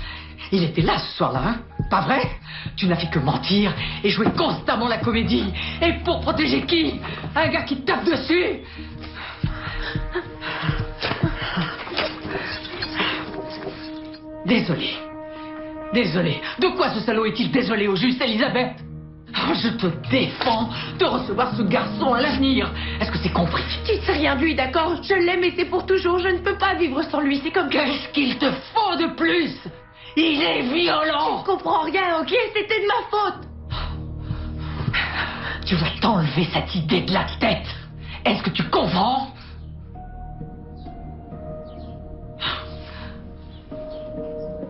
Il était là ce soir-là, hein? Pas vrai? Tu n'as fait que mentir et jouer constamment la comédie. Et pour protéger qui? Un gars qui te tape dessus? Désolé. Désolé. De quoi ce salaud est-il désolé au juste, Elisabeth? Oh, je te défends de recevoir ce garçon à l'avenir. Est-ce que c'est compris? Tu ne sais rien de lui, d'accord? Je l'aime et c'est pour toujours. Je ne peux pas vivre sans lui. C'est comme... Qu'est-ce qu'il te faut de plus? Il est violent. Tu ne comprends rien, ok? C'était de ma faute. Tu vas t'enlever cette idée de la tête. Est-ce que tu comprends?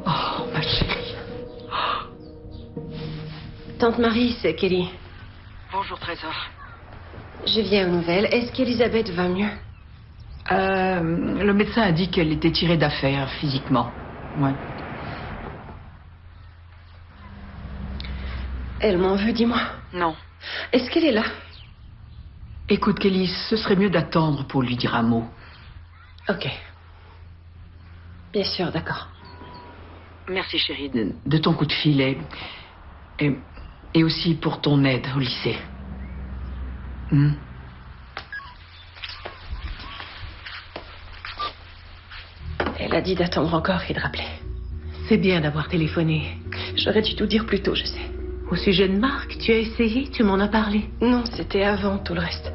Oh, ma chérie. Tante Marie, c'est Kelly. Bonjour, Trésor. Je viens aux nouvelles. Est-ce qu'Elisabeth va mieux? Le médecin a dit qu'elle était tirée d'affaire physiquement. Ouais. Elle m'en veut, dis-moi. Non. Est-ce qu'elle est là? Écoute, Kelly, ce serait mieux d'attendre pour lui dire un mot. Ok. Bien sûr, d'accord. Merci, chérie, de ton coup de fil et aussi pour ton aide au lycée. Elle a dit d'attendre encore et de rappeler. C'est bien d'avoir téléphoné. J'aurais dû tout dire plus tôt, je sais. Au sujet de Marc, tu as essayé? Tu m'en as parlé? Non, c'était avant tout le reste.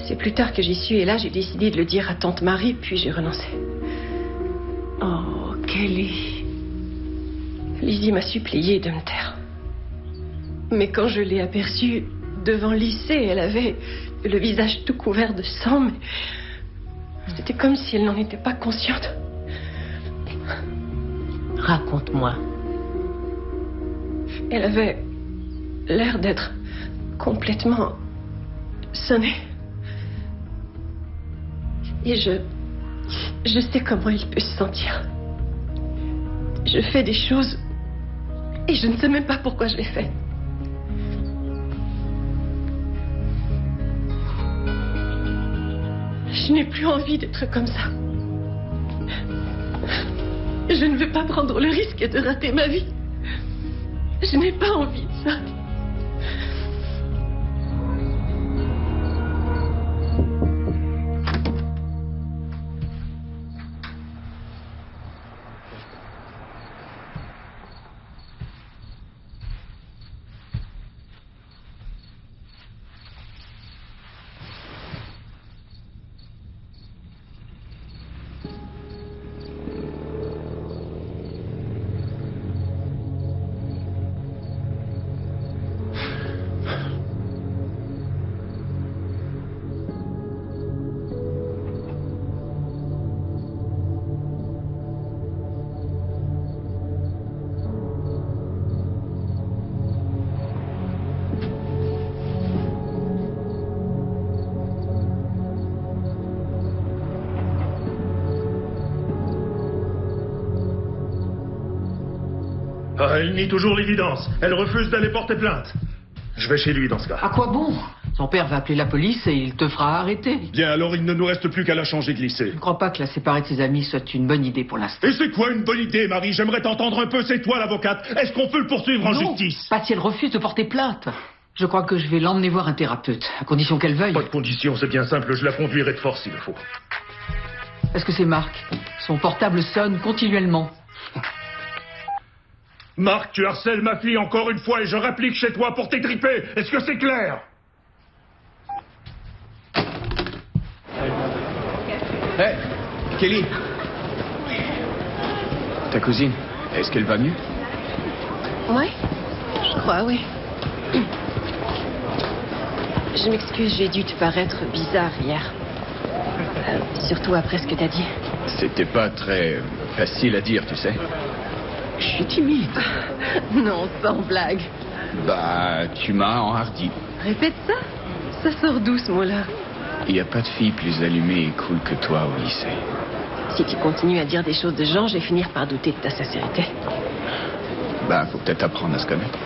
C'est plus tard que j'y suis et là, j'ai décidé de le dire à tante Marie, puis j'ai renoncé. Oh, Kelly. Lizzie m'a supplié de me taire. Mais quand je l'ai aperçue devant le lycée, elle avait le visage tout couvert de sang, mais c'était comme si elle n'en était pas consciente. Raconte-moi. Elle avait l'air d'être complètement sonnée. Et je sais comment il peut se sentir. Je fais des choses et je ne sais même pas pourquoi je les fais. Je n'ai plus envie d'être comme ça. Je ne veux pas prendre le risque de rater ma vie. Je n'ai pas envie de ça. Ah, elle nie toujours l'évidence. Elle refuse d'aller porter plainte. Je vais chez lui dans ce cas. À quoi bon? Son père va appeler la police et il te fera arrêter. Bien, alors il ne nous reste plus qu'à la changer de lycée. Je ne crois pas que la séparer de ses amis soit une bonne idée pour l'instant. Et c'est quoi une bonne idée, Marie? J'aimerais t'entendre un peu, c'est toi l'avocate. Est-ce qu'on peut le poursuivre en justice? Pas si elle refuse de porter plainte. Je crois que je vais l'emmener voir un thérapeute, à condition qu'elle veuille. Pas de condition, c'est bien simple, je la conduirai de force s'il le faut. Est-ce que c'est Marc? Son portable sonne continuellement. Marc, tu harcèles ma fille encore une fois et je réplique chez toi pour t'étriper. Est-ce que c'est clair? Hé, Kelly. Ta cousine, est-ce qu'elle va mieux? Ouais, je crois, oui. Je m'excuse, j'ai dû te paraître bizarre hier. Surtout après ce que t'as dit. C'était pas très facile à dire, tu sais. Je suis timide. Non, sans blague. Bah, tu m'as enhardi. Répète ça. Ça sort d'où ce mot-là? Il n'y a pas de fille plus allumée et cool que toi au lycée. Si tu continues à dire des choses de genre, je vais finir par douter de ta sincérité. Bah, faut peut-être apprendre à se connaître.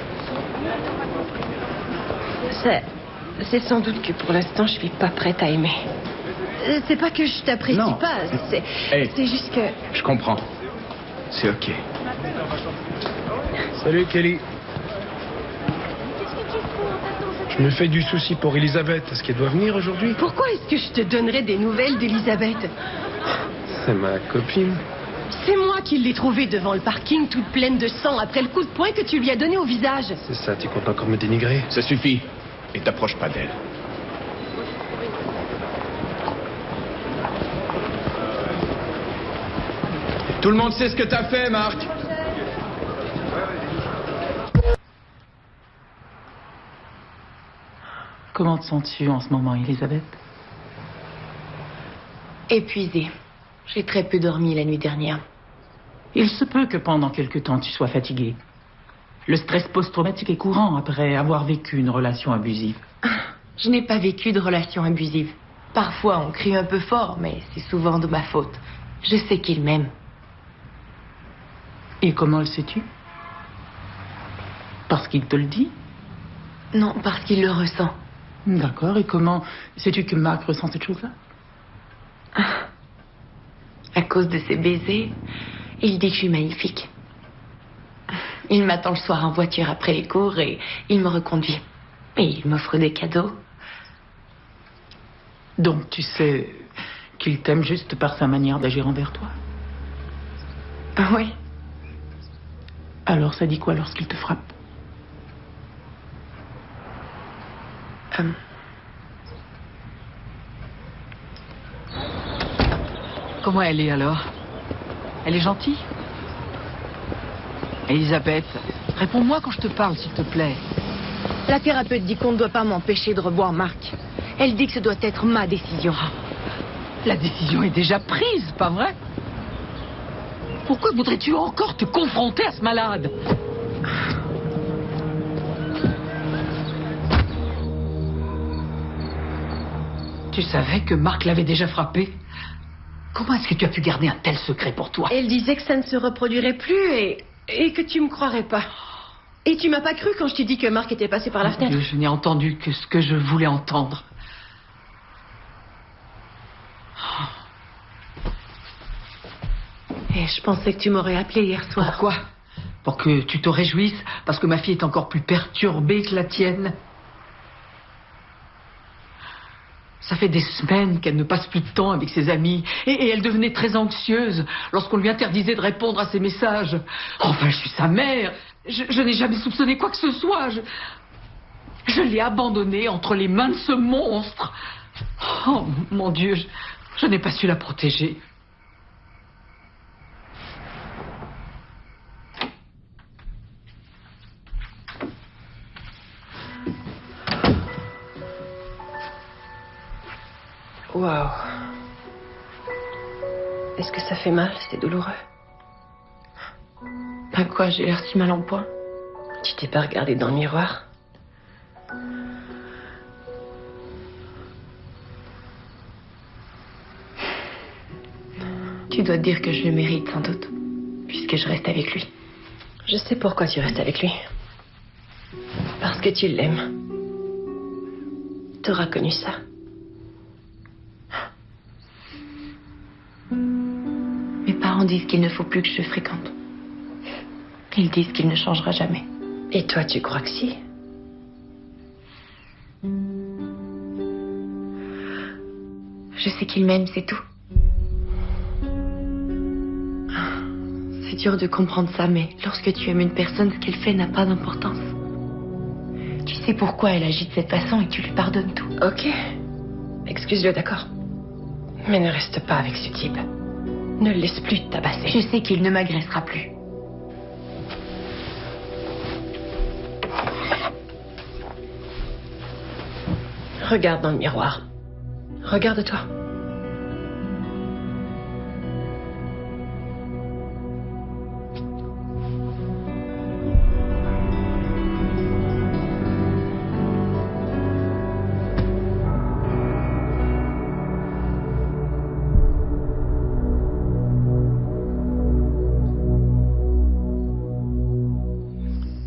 C'est sans doute que pour l'instant, je suis pas prête à aimer. C'est pas que je t'apprécie pas, c'est juste que... Je comprends. C'est ok. Salut Kelly. Je me fais du souci pour Elisabeth. Est-ce qu'elle doit venir aujourd'hui? Pourquoi est-ce que je te donnerais des nouvelles d'Elisabeth? C'est ma copine. C'est moi qui l'ai trouvée devant le parking, toute pleine de sang, après le coup de poing que tu lui as donné au visage. C'est ça, tu comptes encore me dénigrer? Ça suffit. Et t'approches pas d'elle. Tout le monde sait ce que t'as fait, Marc. Comment te sens-tu en ce moment, Elisabeth? Épuisée. J'ai très peu dormi la nuit dernière. Il se peut que pendant quelque temps tu sois fatiguée. Le stress post-traumatique est courant après avoir vécu une relation abusive. Je n'ai pas vécu de relation abusive. Parfois on crie un peu fort, mais c'est souvent de ma faute. Je sais qu'il m'aime. Et comment le sais-tu? Parce qu'il te le dit? Non, parce qu'il le ressent. D'accord, et comment sais-tu que Marc ressent cette chose-là? À cause de ses baisers, il dit que je suis magnifique. Il m'attend le soir en voiture après les cours et il me reconduit. Et il m'offre des cadeaux. Donc tu sais qu'il t'aime juste par sa manière d'agir envers toi? Oui. Alors ça dit quoi lorsqu'il te frappe? Comment elle est alors? Elle est gentille? Elisabeth, réponds-moi quand je te parle, s'il te plaît. La thérapeute dit qu'on ne doit pas m'empêcher de revoir Marc. Elle dit que ce doit être ma décision. La décision est déjà prise, pas vrai? Pourquoi voudrais-tu encore te confronter à ce malade? Tu savais que Marc l'avait déjà frappé? Comment est-ce que tu as pu garder un tel secret pour toi? Elle disait que ça ne se reproduirait plus et que tu me croirais pas. Et tu m'as pas cru quand je t'ai dit que Marc était passé par la fenêtre? Je n'ai entendu que ce que je voulais entendre. Et je pensais que tu m'aurais appelé hier soir. Pourquoi? Pour que tu te réjouisses parce que ma fille est encore plus perturbée que la tienne? Ça fait des semaines qu'elle ne passe plus de temps avec ses amis. Et elle devenait très anxieuse lorsqu'on lui interdisait de répondre à ses messages. Enfin, je suis sa mère. Je n'ai jamais soupçonné quoi que ce soit. Je l'ai abandonnée entre les mains de ce monstre. Oh, mon Dieu, je n'ai pas su la protéger. Waouh. Est-ce que ça fait mal? C'est douloureux? Ben quoi, j'ai l'air si mal en point. Tu t'es pas regardé dans le miroir? Tu dois te dire que je le mérite sans doute, puisque je reste avec lui. Je sais pourquoi tu restes avec lui. Parce que tu l'aimes. T'auras connu ça. Mes parents disent qu'il ne faut plus que je le fréquente. Ils disent qu'il ne changera jamais. Et toi, tu crois que si? Je sais qu'il m'aime, c'est tout. C'est dur de comprendre ça, mais lorsque tu aimes une personne, ce qu'elle fait n'a pas d'importance. Tu sais pourquoi elle agit de cette façon et tu lui pardonnes tout. Ok. Excuse-le, d'accord. Mais ne reste pas avec ce type. Ne le laisse plus te tabasser. Je sais qu'il ne m'agressera plus. Regarde dans le miroir. Regarde-toi.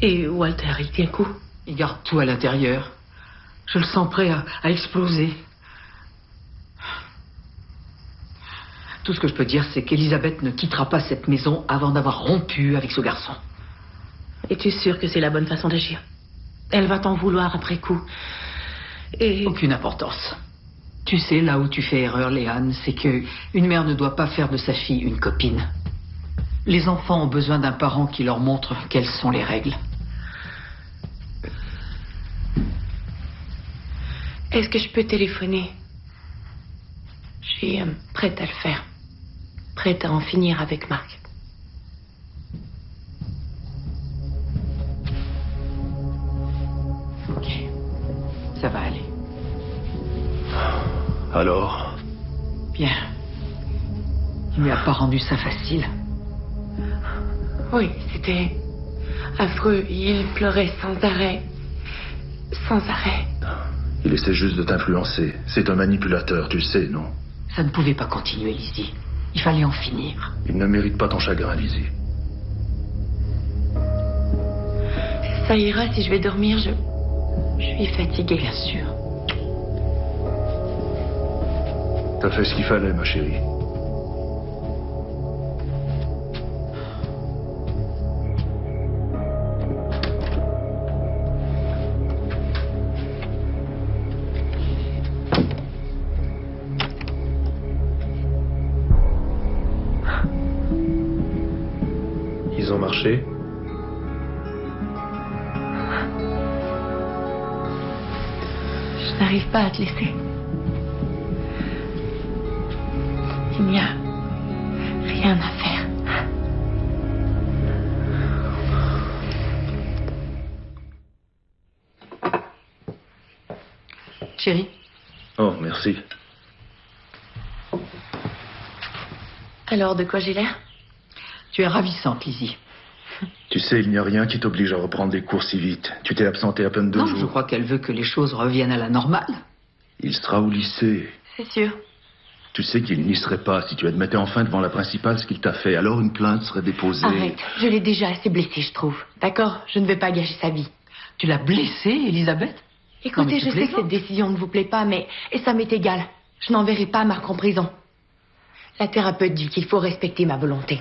Et Walter, il tient coup? Il garde tout à l'intérieur. Je le sens prêt à exploser. Tout ce que je peux dire, c'est qu'Elisabeth ne quittera pas cette maison avant d'avoir rompu avec ce garçon. Es-tu sûr que c'est la bonne façon d'agir? Elle va t'en vouloir après coup. Et... Aucune importance. Tu sais, là où tu fais erreur, Léane, c'est que une mère ne doit pas faire de sa fille une copine. Les enfants ont besoin d'un parent qui leur montre quelles sont les règles. Est-ce que je peux téléphoner? Je suis prête à le faire. Prête à en finir avec Marc. Ok. Ça va aller. Alors? Bien. Il lui a pas rendu ça facile. Oui, c'était affreux. Il pleurait sans arrêt. Sans arrêt. Il essaie juste de t'influencer. C'est un manipulateur, tu le sais, non? Ça ne pouvait pas continuer, Lizzie. Il fallait en finir. Il ne mérite pas ton chagrin, Lizzie. Ça ira si je vais dormir. Je suis fatiguée. Bien sûr. T'as fait ce qu'il fallait, ma chérie. Ils ont marché? Je n'arrive pas à te laisser. Il n'y a rien à faire. Chérie. Oh, merci. Alors, de quoi j'ai l'air? Tu es ravissante, Lizzie. Tu sais, il n'y a rien qui t'oblige à reprendre les cours si vite. Tu t'es absentée à peine 2 jours. Non, je crois qu'elle veut que les choses reviennent à la normale. Il sera au lycée. C'est sûr. Tu sais qu'il n'y serait pas si tu admettais enfin devant la principale ce qu'il t'a fait. Alors une plainte serait déposée. Arrête, je l'ai déjà assez blessée, je trouve. D'accord? Je ne vais pas gâcher sa vie. Tu l'as blessée, Elisabeth? Écoutez, je sais que cette décision ne vous plaît pas, mais ça m'est égal. Je n'enverrai pas Marc en prison. La thérapeute dit qu'il faut respecter ma volonté.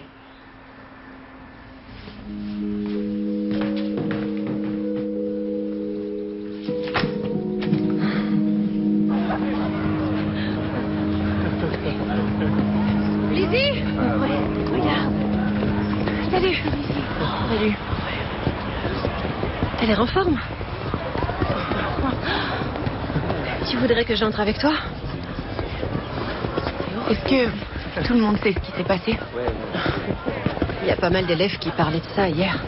Lizzie Regarde. Salut. Salut. T'as l'air en forme. Tu voudrais que j'entre avec toi? Est-ce que tout le monde sait ce qui s'est passé? Il y a pas mal d'élèves qui parlaient de ça hier.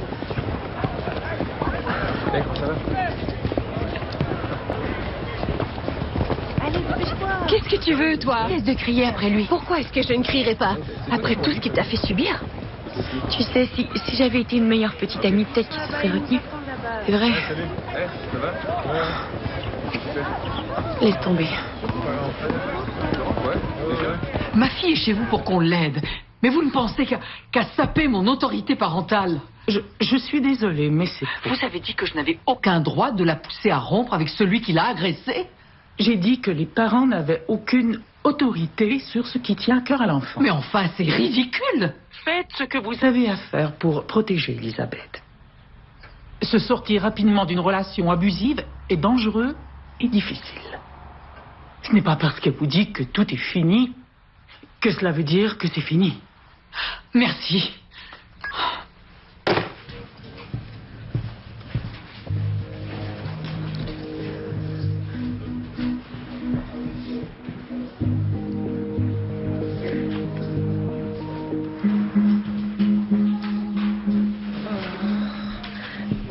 Qu'est-ce que tu veux, toi? Cesse de crier après lui. Pourquoi est-ce que je ne crierais pas? Après tout ce qu'il t'a fait subir? Tu sais, si j'avais été une meilleure petite amie, peut-être qu'il se serait retenu. C'est vrai. Laisse tomber. Ma fille est chez vous pour qu'on l'aide. Mais vous ne pensez qu'à saper mon autorité parentale. Je suis désolée, mais c'est... Vous avez dit que je n'avais aucun droit de la pousser à rompre avec celui qui l'a agressée? J'ai dit que les parents n'avaient aucune autorité sur ce qui tient à cœur à l'enfant. Mais enfin, c'est ridicule. Faites ce que vous avez à faire pour protéger Elisabeth. Se sortir rapidement d'une relation abusive est dangereux et difficile. Ce n'est pas parce qu'elle vous dit que tout est fini que cela veut dire que c'est fini. Merci.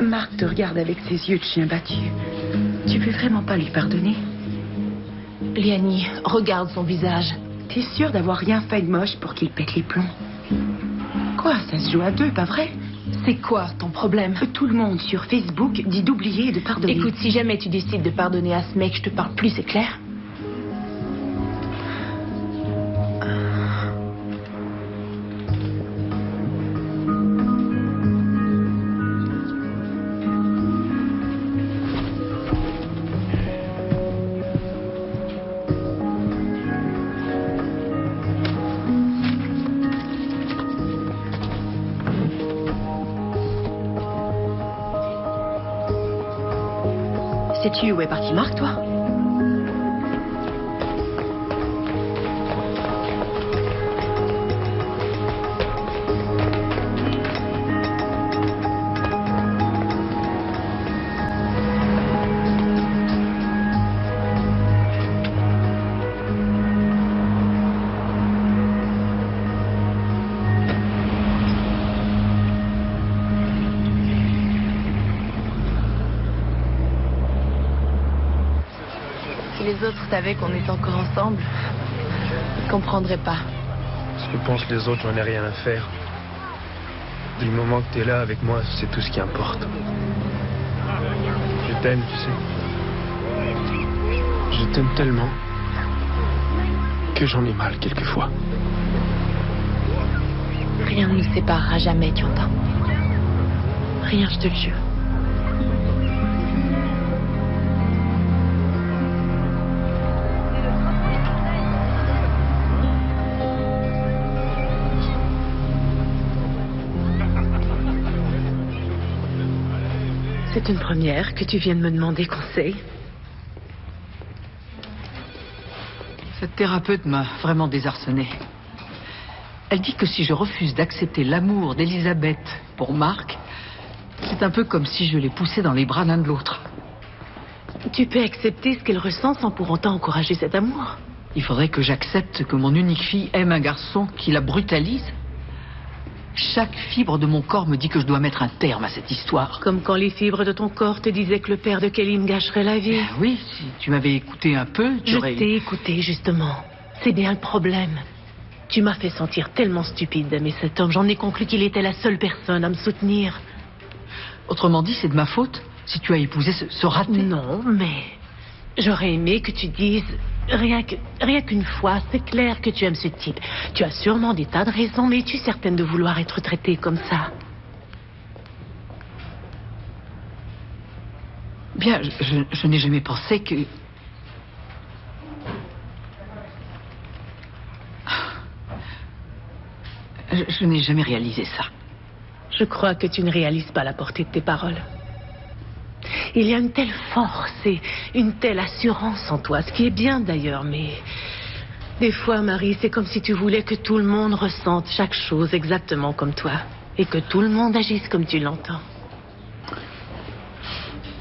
Marc te regarde avec ses yeux de chien battu. Tu peux vraiment pas lui pardonner? Liani, regarde son visage. T'es sûre d'avoir rien fait de moche pour qu'il pète les plombs? Quoi, ça se joue à 2, pas vrai? C'est quoi ton problème? Tout le monde sur Facebook dit d'oublier et de pardonner. Écoute, si jamais tu décides de pardonner à ce mec, je te parle plus, c'est clair? Sais-tu où est parti Marc, toi? Si les autres savaient qu'on est encore ensemble, ils comprendraient pas. Ce que pensent les autres, j'en ai rien à faire. Du moment que t'es là avec moi, c'est tout ce qui importe. Je t'aime, tu sais. Je t'aime tellement que j'en ai mal quelquefois. Rien ne nous séparera jamais, tu entends? Rien, je te le jure. C'est une première que tu viennes me demander conseil. Cette thérapeute m'a vraiment désarçonnée. Elle dit que si je refuse d'accepter l'amour d'Elisabeth pour Marc, c'est un peu comme si je l'ai poussée dans les bras l'un de l'autre. Tu peux accepter ce qu'elle ressent sans pour autant encourager cet amour. Il faudrait que j'accepte que mon unique fille aime un garçon qui la brutalise. Chaque fibre de mon corps me dit que je dois mettre un terme à cette histoire. Comme quand les fibres de ton corps te disaient que le père de Kelly me gâcherait la vie. Oui, si tu m'avais écouté un peu, tu aurais... Je t'ai écouté, justement. C'est bien le problème. Tu m'as fait sentir tellement stupide d'aimer cet homme. J'en ai conclu qu'il était la seule personne à me soutenir. Autrement dit, c'est de ma faute si tu as épousé ce raté. Non, mais j'aurais aimé que tu dises... Rien qu'une fois, c'est clair que tu aimes ce type. Tu as sûrement des tas de raisons, mais es-tu certaine de vouloir être traitée comme ça? Bien, je n'ai jamais pensé que... Je n'ai jamais réalisé ça. Je crois que tu ne réalises pas la portée de tes paroles. Il y a une telle force et une telle assurance en toi, ce qui est bien d'ailleurs, mais... Des fois, Marie, c'est comme si tu voulais que tout le monde ressente chaque chose exactement comme toi. Et que tout le monde agisse comme tu l'entends.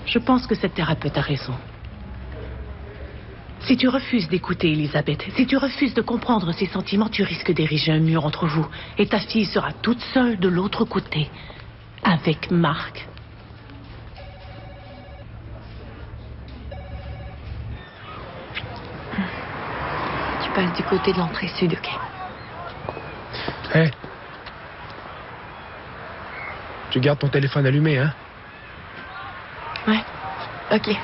Je pense que cette thérapeute a raison. Si tu refuses d'écouter Elisabeth, si tu refuses de comprendre ses sentiments, tu risques d'ériger un mur entre vous. Et ta fille sera toute seule de l'autre côté, avec Marc. Passe du côté de l'entrée sud, ok? Hé. Tu gardes ton téléphone allumé, hein? Ouais, ok.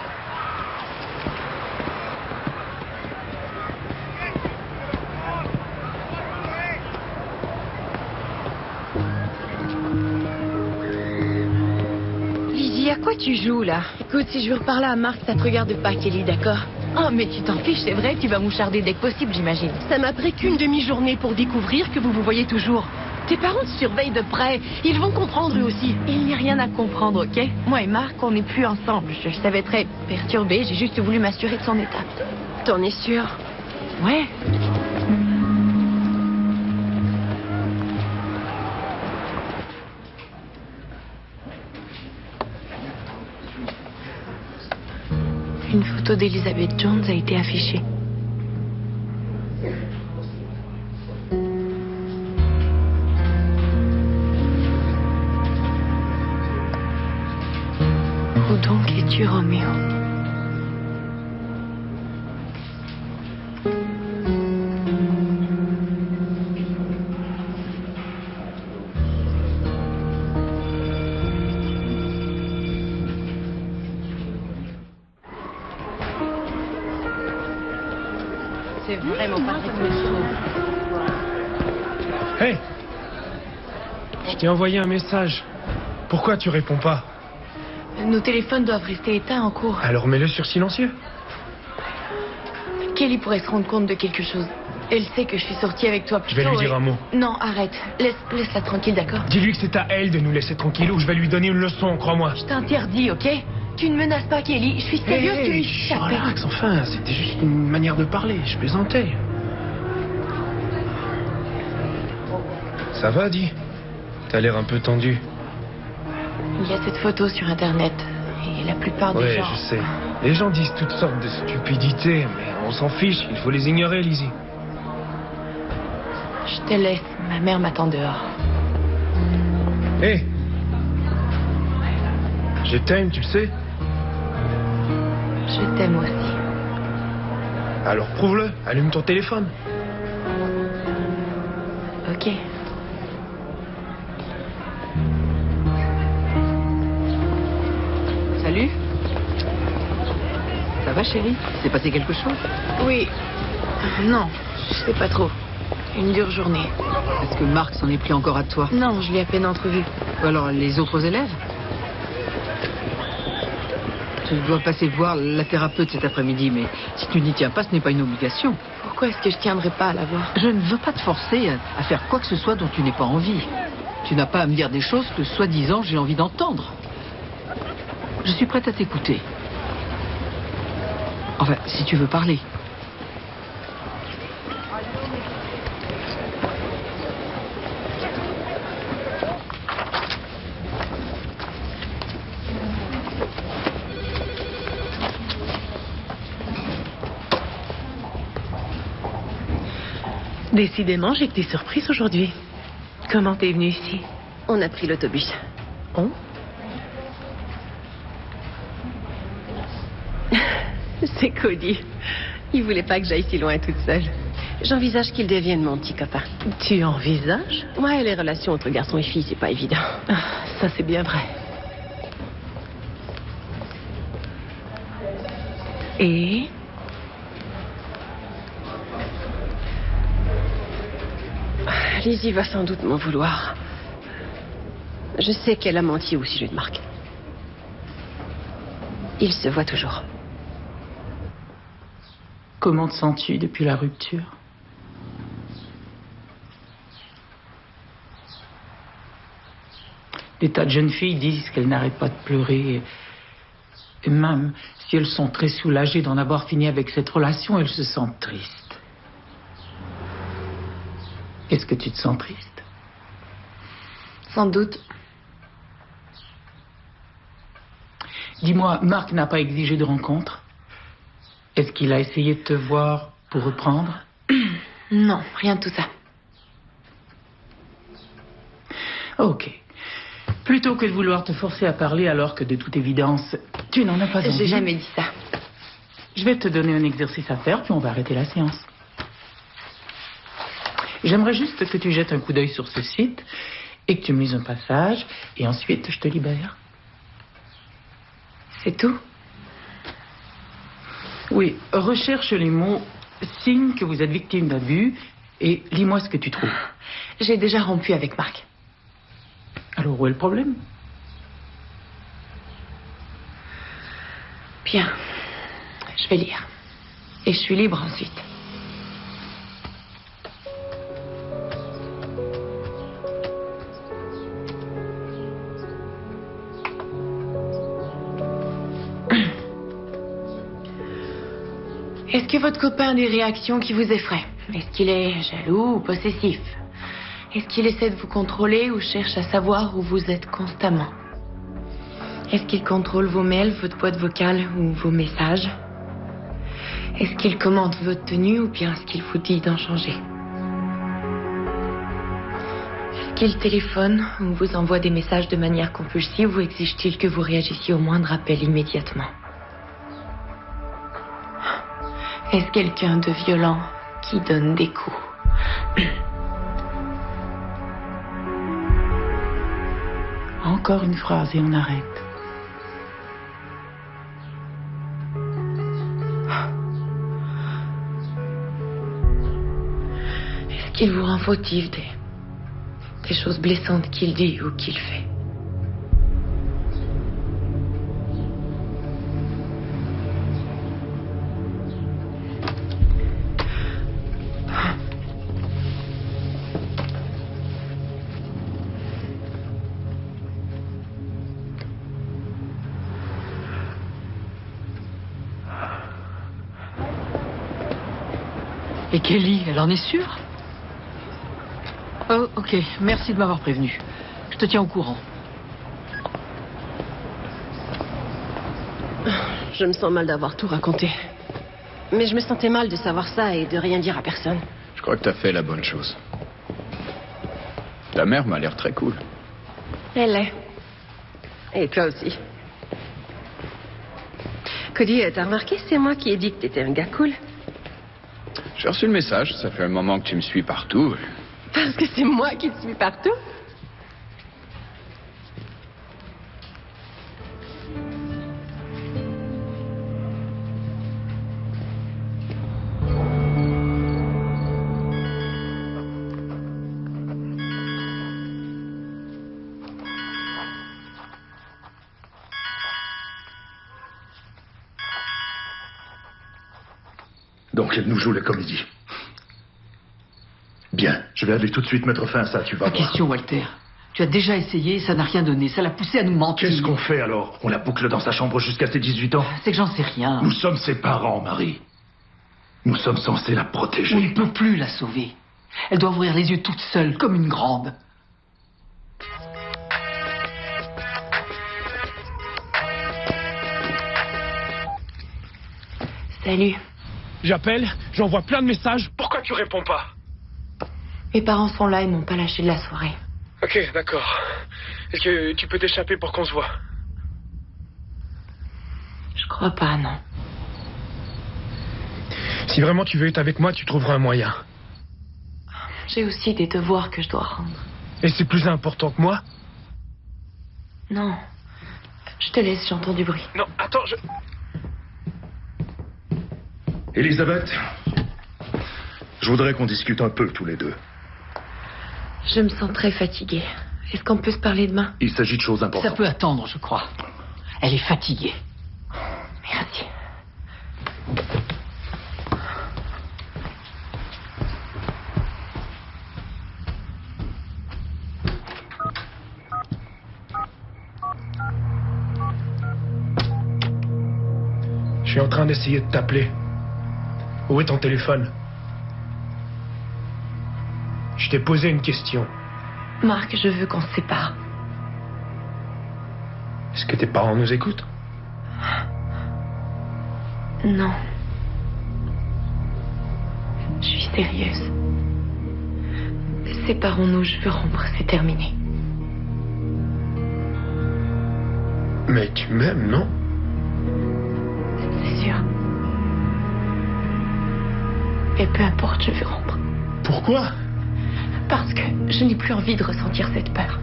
Lizzie, à quoi tu joues, là? Écoute, si je veux reparler à Marc, ça te regarde pas, Kelly, d'accord? Oh, mais tu t'en fiches, c'est vrai, tu vas moucharder dès que possible, j'imagine. Ça m'a pris qu'une demi-journée pour découvrir que vous vous voyez toujours. Tes parents te surveillent de près. Ils vont comprendre eux aussi. Il n'y a rien à comprendre, ok? Moi et Marc, on n'est plus ensemble. Je savais très perturbée, j'ai juste voulu m'assurer de son état. T'en es sûre? Ouais. Une photo d'Elizabeth Jones a été affichée. Où donc es-tu, Roméo? C'est vraiment pas très cool. Hé! Je t'ai envoyé un message. Pourquoi tu réponds pas? Nos téléphones doivent rester éteints en cours. Alors mets-le sur silencieux. Kelly pourrait se rendre compte de quelque chose. Elle sait que je suis sortie avec toi plus Je vais tôt lui dire et- un mot. Non, arrête. Laisse-la tranquille, d'accord? Dis-lui que c'est à elle de nous laisser tranquilles ou je vais lui donner une leçon, crois-moi. Je t'interdis, ok? Tu ne menaces pas Kelly. Je suis sérieuse, tu lui échappes. Relax, enfin, c'était juste une manière de parler, je plaisantais. Ça va, dis? T'as l'air un peu tendu. Il y a cette photo sur Internet. Et la plupart des Ouais, gens... je sais. Les gens disent toutes sortes de stupidités, mais on s'en fiche, il faut les ignorer, Lizzie. Je te laisse. Ma mère m'attend dehors. Hé! Je t'aime, tu le sais? Je t'aime aussi. Alors prouve-le, allume ton téléphone. Ok. Salut. Ça va, chérie? S'est passé quelque chose? Oui. Non, je sais pas trop. Une dure journée. Est-ce que Marc s'en est pris encore à toi? Non, je l'ai à peine entrevu. Ou alors les autres élèves? Tu dois passer voir la thérapeute cet après-midi, mais si tu n'y tiens pas, ce n'est pas une obligation. Pourquoi est-ce que je tiendrais pas à la voir? Je ne veux pas te forcer à faire quoi que ce soit dont tu n'aies pas envie. Tu n'as pas à me dire des choses que, soi-disant, j'ai envie d'entendre. Je suis prête à t'écouter. Enfin, si tu veux parler. Décidément, j'ai été surprise aujourd'hui. Comment t'es venue ici? On a pris l'autobus. Oh? C'est Cody. Il voulait pas que j'aille si loin toute seule. J'envisage qu'il devienne mon petit copain. Tu envisages? Ouais, les relations entre garçons et filles, c'est pas évident. Ça, c'est bien vrai. Et? Lizzie va sans doute m'en vouloir. Je sais qu'elle a menti au sujet de Marc. Il se voit toujours. Comment te sens-tu depuis la rupture? Des tas de jeunes filles disent qu'elles n'arrêtent pas de pleurer. Et même si elles sont très soulagées d'en avoir fini avec cette relation, elles se sentent tristes. Est-ce que tu te sens triste? Sans doute. Dis-moi, Marc n'a pas exigé de rencontre? Est-ce qu'il a essayé de te voir pour reprendre? Non, rien de tout ça. Ok. Plutôt que de vouloir te forcer à parler alors que de toute évidence, tu n'en as pas envie. J'ai jamais dit ça. Je vais te donner un exercice à faire, puis on va arrêter la séance. J'aimerais juste que tu jettes un coup d'œil sur ce site et que tu me lises un passage, et ensuite je te libère. C'est tout? Oui, recherche les mots « signe que vous êtes victime d'abus » et lis-moi ce que tu trouves. J'ai déjà rompu avec Marc. Alors où est le problème? Bien, je vais lire. Et je suis libre ensuite. Est-ce que votre copain a des réactions qui vous effraient? Est-ce qu'il est jaloux ou possessif? Est-ce qu'il essaie de vous contrôler ou cherche à savoir où vous êtes constamment? Est-ce qu'il contrôle vos mails, votre boîte vocale ou vos messages? Est-ce qu'il commente votre tenue ou bien est-ce qu'il vous dit d'en changer? Est-ce qu'il téléphone ou vous envoie des messages de manière compulsive ou exige-t-il que vous réagissiez au moindre appel immédiatement? Est-ce quelqu'un de violent qui donne des coups? Encore une phrase et on arrête. Est-ce qu'il vous rend fautif des choses blessantes qu'il dit ou qu'il fait? Et Kelly, elle en est sûre? Oh, ok. Merci de m'avoir prévenu. Je te tiens au courant. Je me sens mal d'avoir tout raconté. Mais je me sentais mal de savoir ça et de rien dire à personne. Je crois que t'as fait la bonne chose. Ta mère m'a l'air très cool. Elle est. Et toi aussi. Cody, t'as remarqué, c'est moi qui ai dit que t'étais un gars cool. J'ai reçu le message, ça fait un moment que tu me suis partout. Parce que c'est moi qui te suis partout. Donc elle nous joue la comédie. Bien, je vais aller tout de suite mettre fin à ça, tu vas Pas voir. question, Walter. Tu as déjà essayé, ça n'a rien donné. Ça l'a poussé à nous mentir. Qu'est-ce qu'on fait alors? On la boucle dans sa chambre jusqu'à ses 18 ans? C'est que j'en sais rien. Nous sommes ses parents, Marie. Nous sommes censés la protéger. On ne peut plus la sauver. Elle doit ouvrir les yeux toute seule, comme une grande. Salut. J'appelle, j'envoie plein de messages. Pourquoi tu réponds pas? Mes parents sont là, ils m'ont pas lâché de la soirée. Ok, d'accord. Est-ce que tu peux t'échapper pour qu'on se voit? Je crois pas, non. Si vraiment tu veux être avec moi, tu trouveras un moyen. J'ai aussi des devoirs que je dois rendre. Et c'est plus important que moi? Non. Je te laisse, j'entends du bruit. Non, attends, Elisabeth, je voudrais qu'on discute un peu tous les deux. Je me sens très fatiguée. Est-ce qu'on peut se parler demain? Il s'agit de choses importantes. Ça peut attendre, je crois. Elle est fatiguée. Merci. Je suis en train d'essayer de t'appeler. Où est ton téléphone? Je t'ai posé une question. Marc, je veux qu'on se sépare. Est-ce que tes parents nous écoutent? Non. Je suis sérieuse. Séparons-nous, je veux rompre, c'est terminé. Mais tu m'aimes, non? C'est sûr. Et peu importe, je veux rompre. Pourquoi? Parce que je n'ai plus envie de ressentir cette peur.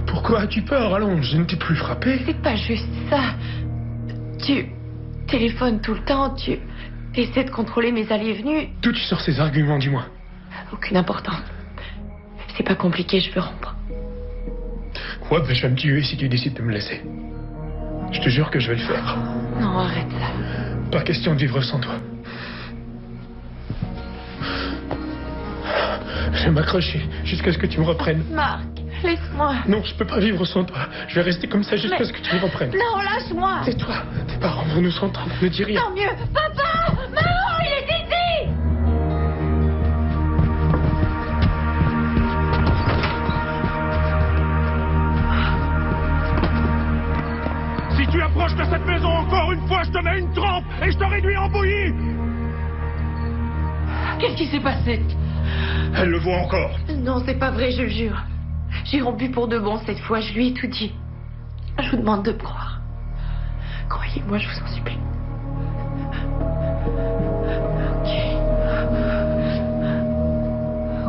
Pourquoi as-tu peur? Allons, je ne t'ai plus frappé. C'est pas juste ça. Tu téléphones tout le temps, tu essaies de contrôler mes allées et venues. D'où tu sors ces arguments, dis-moi? Aucune importance. C'est pas compliqué, je veux rompre. Ouais, ben je vais me tuer si tu décides de me laisser. Je te jure que je vais le faire. Non, arrête ça. Pas question de vivre sans toi. Je vais m'accrocher jusqu'à ce que tu me reprennes. Marc, laisse-moi. Non, je peux pas vivre sans toi. Je vais rester comme ça jusqu'à ce que tu me reprennes. Non, lâche-moi. Tais-toi. Tes parents vont nous entendre. Ne dis rien. Tant mieux. Papa! Maman, il est ici! Si tu approches de cette maison encore une fois, je te mets une trempe et je te réduis en bouillie. Qu'est-ce qui s'est passé? Elle le voit encore. Non, c'est pas vrai, je le jure. J'ai rompu pour de bon cette fois, je lui ai tout dit. Je vous demande de me croire. Croyez-moi, je vous en supplie. Ok.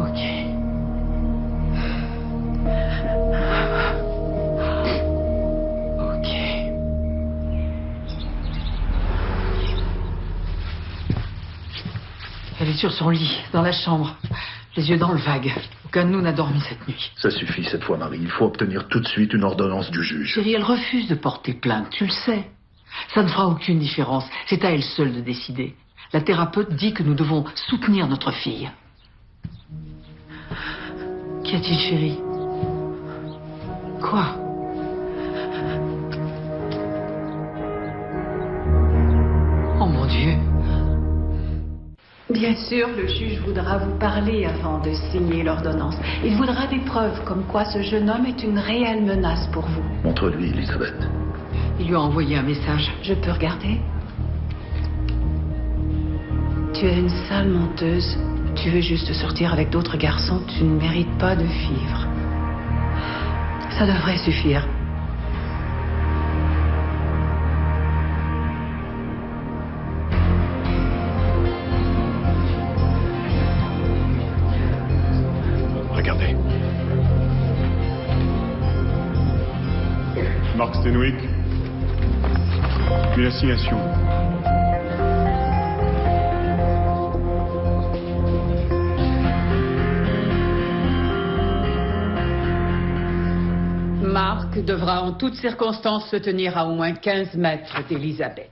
Ok. Elle est sur son lit, dans la chambre, les yeux dans le vague. Aucun de nous n'a dormi cette nuit. Ça suffit cette fois, Marie. Il faut obtenir tout de suite une ordonnance du juge. Chérie, elle refuse de porter plainte, tu le sais. Ça ne fera aucune différence. C'est à elle seule de décider. La thérapeute dit que nous devons soutenir notre fille. Qu'y a-t-il, chérie? Quoi? Oh mon Dieu. Bien sûr, le juge voudra vous parler avant de signer l'ordonnance. Il voudra des preuves comme quoi ce jeune homme est une réelle menace pour vous. Montre-lui, Elisabeth. Il lui a envoyé un message. Je peux regarder? Tu es une sale menteuse. Tu veux juste sortir avec d'autres garçons. Tu ne mérites pas de vivre. Ça devrait suffire. Regardez. Mark Stenwick. Puis l'assignation. Marc devra en toutes circonstances se tenir à au moins 15 mètres d'Elisabeth.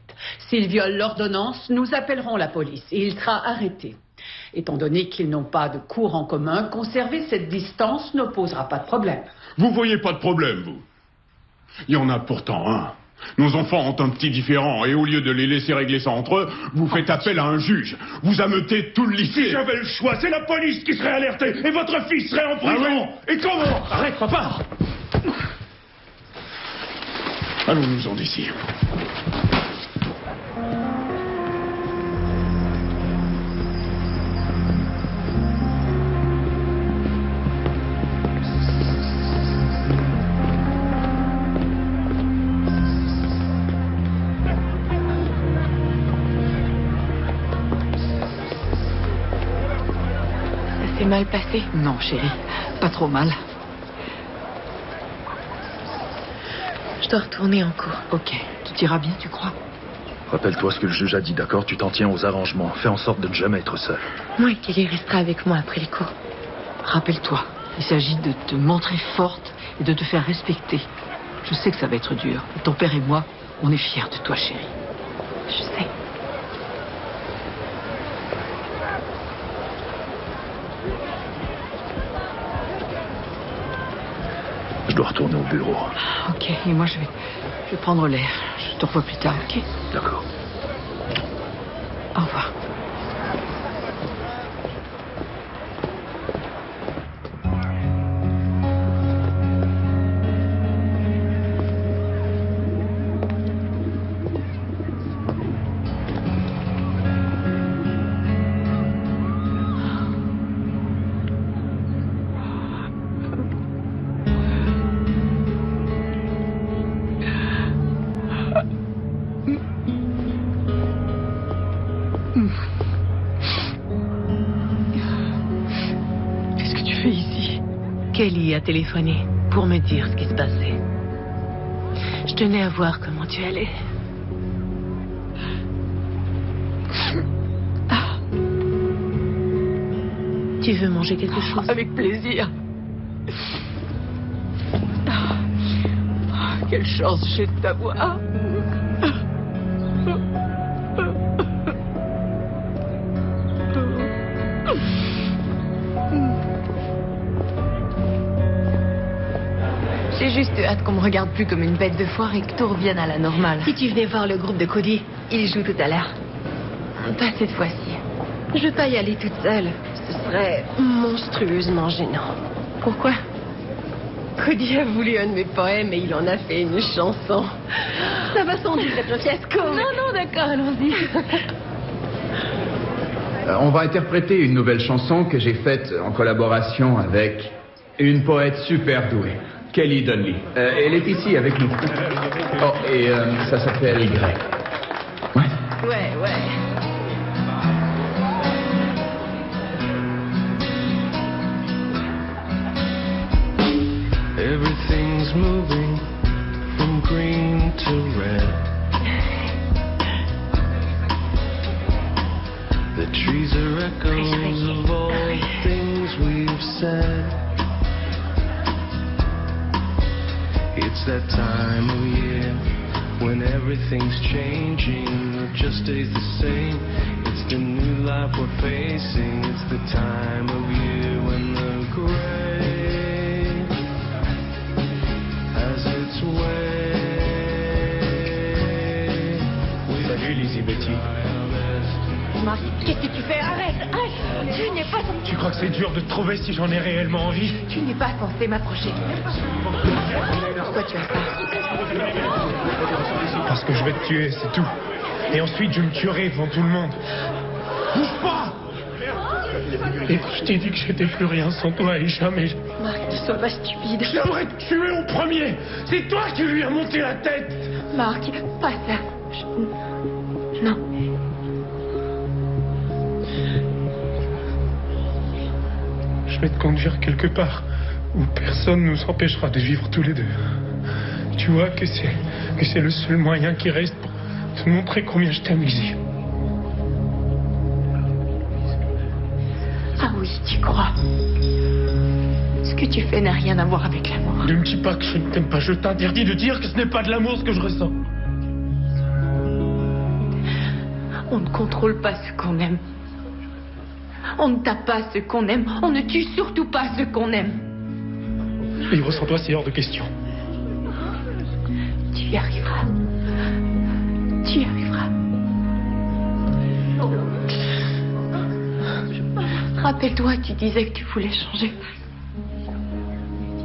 S'il viole l'ordonnance, nous appellerons la police et il sera arrêté. Étant donné qu'ils n'ont pas de cours en commun, conserver cette distance ne posera pas de problème. Vous voyez pas de problème, vous? Il y en a pourtant un. Nos enfants ont un petit différend et au lieu de les laisser régler ça entre eux, vous faites appel à un juge. Vous ameutez tout le lycée. Si j'avais le choix, c'est la police qui serait alertée et votre fils serait en prison. Ah oui? Et comment? Arrête, papa! Allons-nous-en d'ici. mal passé? Non, chérie, pas trop mal. Je dois retourner en cours. Ok, tout ira bien, tu crois? Rappelle-toi ce que le juge a dit, d'accord? Tu t'en tiens aux arrangements. Fais en sorte de ne jamais être seul. Moi, Kelly restera avec moi après les cours. Rappelle-toi, il s'agit de te montrer forte et de te faire respecter. Je sais que ça va être dur. Et ton père et moi, on est fiers de toi, chérie. Je sais. Je dois retourner au bureau. Ok, et moi je vais prendre l'air. Je te revois plus tard, ok? D'accord. Au revoir. Qu'est-ce que tu fais ici? Kelly a téléphoné pour me dire ce qui se passait. Je tenais à voir comment tu allais. Tu veux manger quelque chose? Avec plaisir. Quelle chance j'ai de t'avoir. J'ai juste hâte qu'on me regarde plus comme une bête de foire et que tout revienne à la normale. Si tu venais voir le groupe de Cody, il joue tout à l'heure. Pas cette fois-ci. Je veux pas y aller toute seule. Ce serait monstrueusement gênant. Pourquoi? Cody a voulu un de mes poèmes et il en a fait une chanson. Ça va sans doute être un fiasco. Non, d'accord, allons-y. On va interpréter une nouvelle chanson que j'ai faite en collaboration avec une poète super douée, Kelly Donnelly. Elle est ici avec nous. Oh, et ça s'appelle Y. Ouais. Everything's moving from green to red. The trees are echoes of all the things we've said. It's that time of year when everything's changing, it just stays the same. It's the new life we're facing. It's the time of year when the gray has its way. Salut Lizzie Betty. Marc, qu'est-ce que tu fais? Arrête. Tu n'es pas censé... Tu crois que c'est dur de te trouver si j'en ai réellement envie? Tu n'es pas censé m'approcher. Pourquoi tu as ça? Parce que je vais te tuer, c'est tout. Et ensuite, je me tuerai devant tout le monde. Bouge pas! Et je t'ai dit que j'étais plus rien sans toi et jamais... Marc, ne sois pas stupide. J'aimerais te tuer au premier! C'est toi qui lui as monté la tête! Marc, pas ça. Non. Je vais te conduire quelque part où personne nous empêchera de vivre tous les deux. Tu vois que c'est le seul moyen qui reste pour te montrer combien je t'aime, Lizzie. Ah oui, tu crois. Ce que tu fais n'a rien à voir avec l'amour. Ne me dis pas que je ne t'aime pas. Je t'interdis de dire que ce n'est pas de l'amour ce que je ressens. On ne contrôle pas ce qu'on aime. On ne tape pas ce qu'on aime. On ne tue surtout pas ce qu'on aime. Vivre sans toi, c'est hors de question. Tu y arriveras. Tu y arriveras. Rappelle-toi, tu disais que tu voulais changer.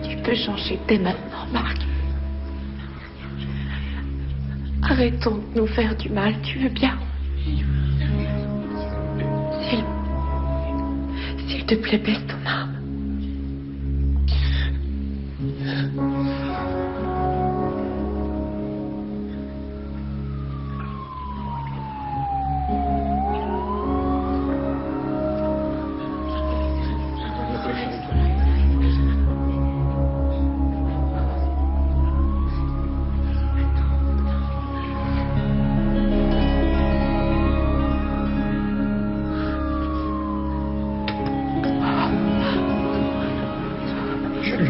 Tu peux changer dès maintenant, Marc. Arrêtons de nous faire du mal, tu veux bien? S'il te plaît, baisse ton arme.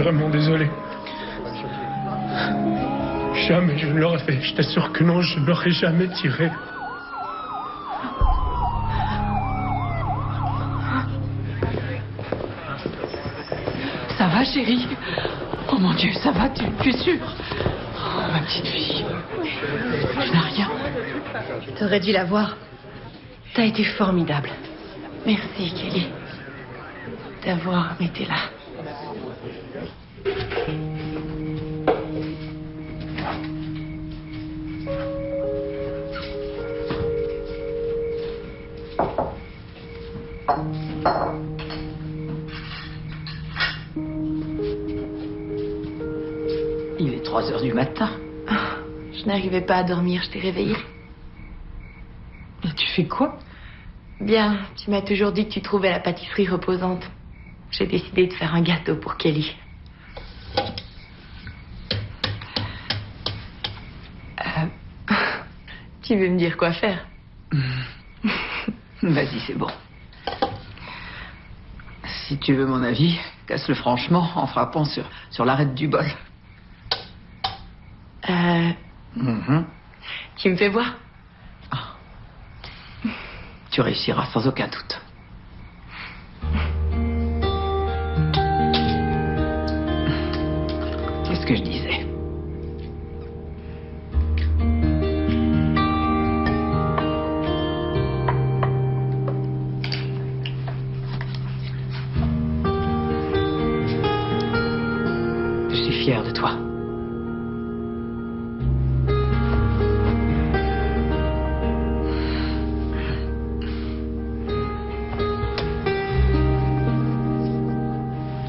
vraiment désolé. Jamais je ne l'aurais fait. Je t'assure que non, je ne l'aurais jamais tiré. Ça va, chérie? Oh mon Dieu, ça va, tu es sûre? Oh, ma petite fille. Tu n'as rien. T'aurais dû la voir. T'as été formidable. Merci, Kelly. D'avoir été là. Il est 3 heures du matin. Je n'arrivais pas à dormir, je t'ai réveillée. Et tu fais quoi? Bien, tu m'as toujours dit que tu trouvais la pâtisserie reposante. J'ai décidé de faire un gâteau pour Kelly. Tu veux me dire quoi faire? Vas-y, c'est bon. Si tu veux mon avis, casse-le franchement en frappant sur l'arête du bol. Tu me fais voir? Tu réussiras sans aucun doute. Qu'est-ce que je disais? Je suis fier de toi.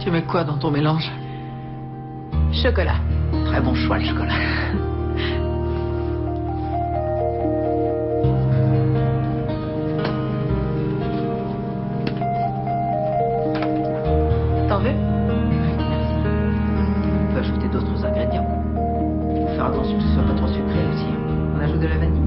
Tu mets quoi dans ton mélange? Chocolat. Très bon choix, le chocolat. T'en veux? On peut ajouter d'autres ingrédients. Faut faire attention que ce soit pas trop sucré aussi. On ajoute de la vanille.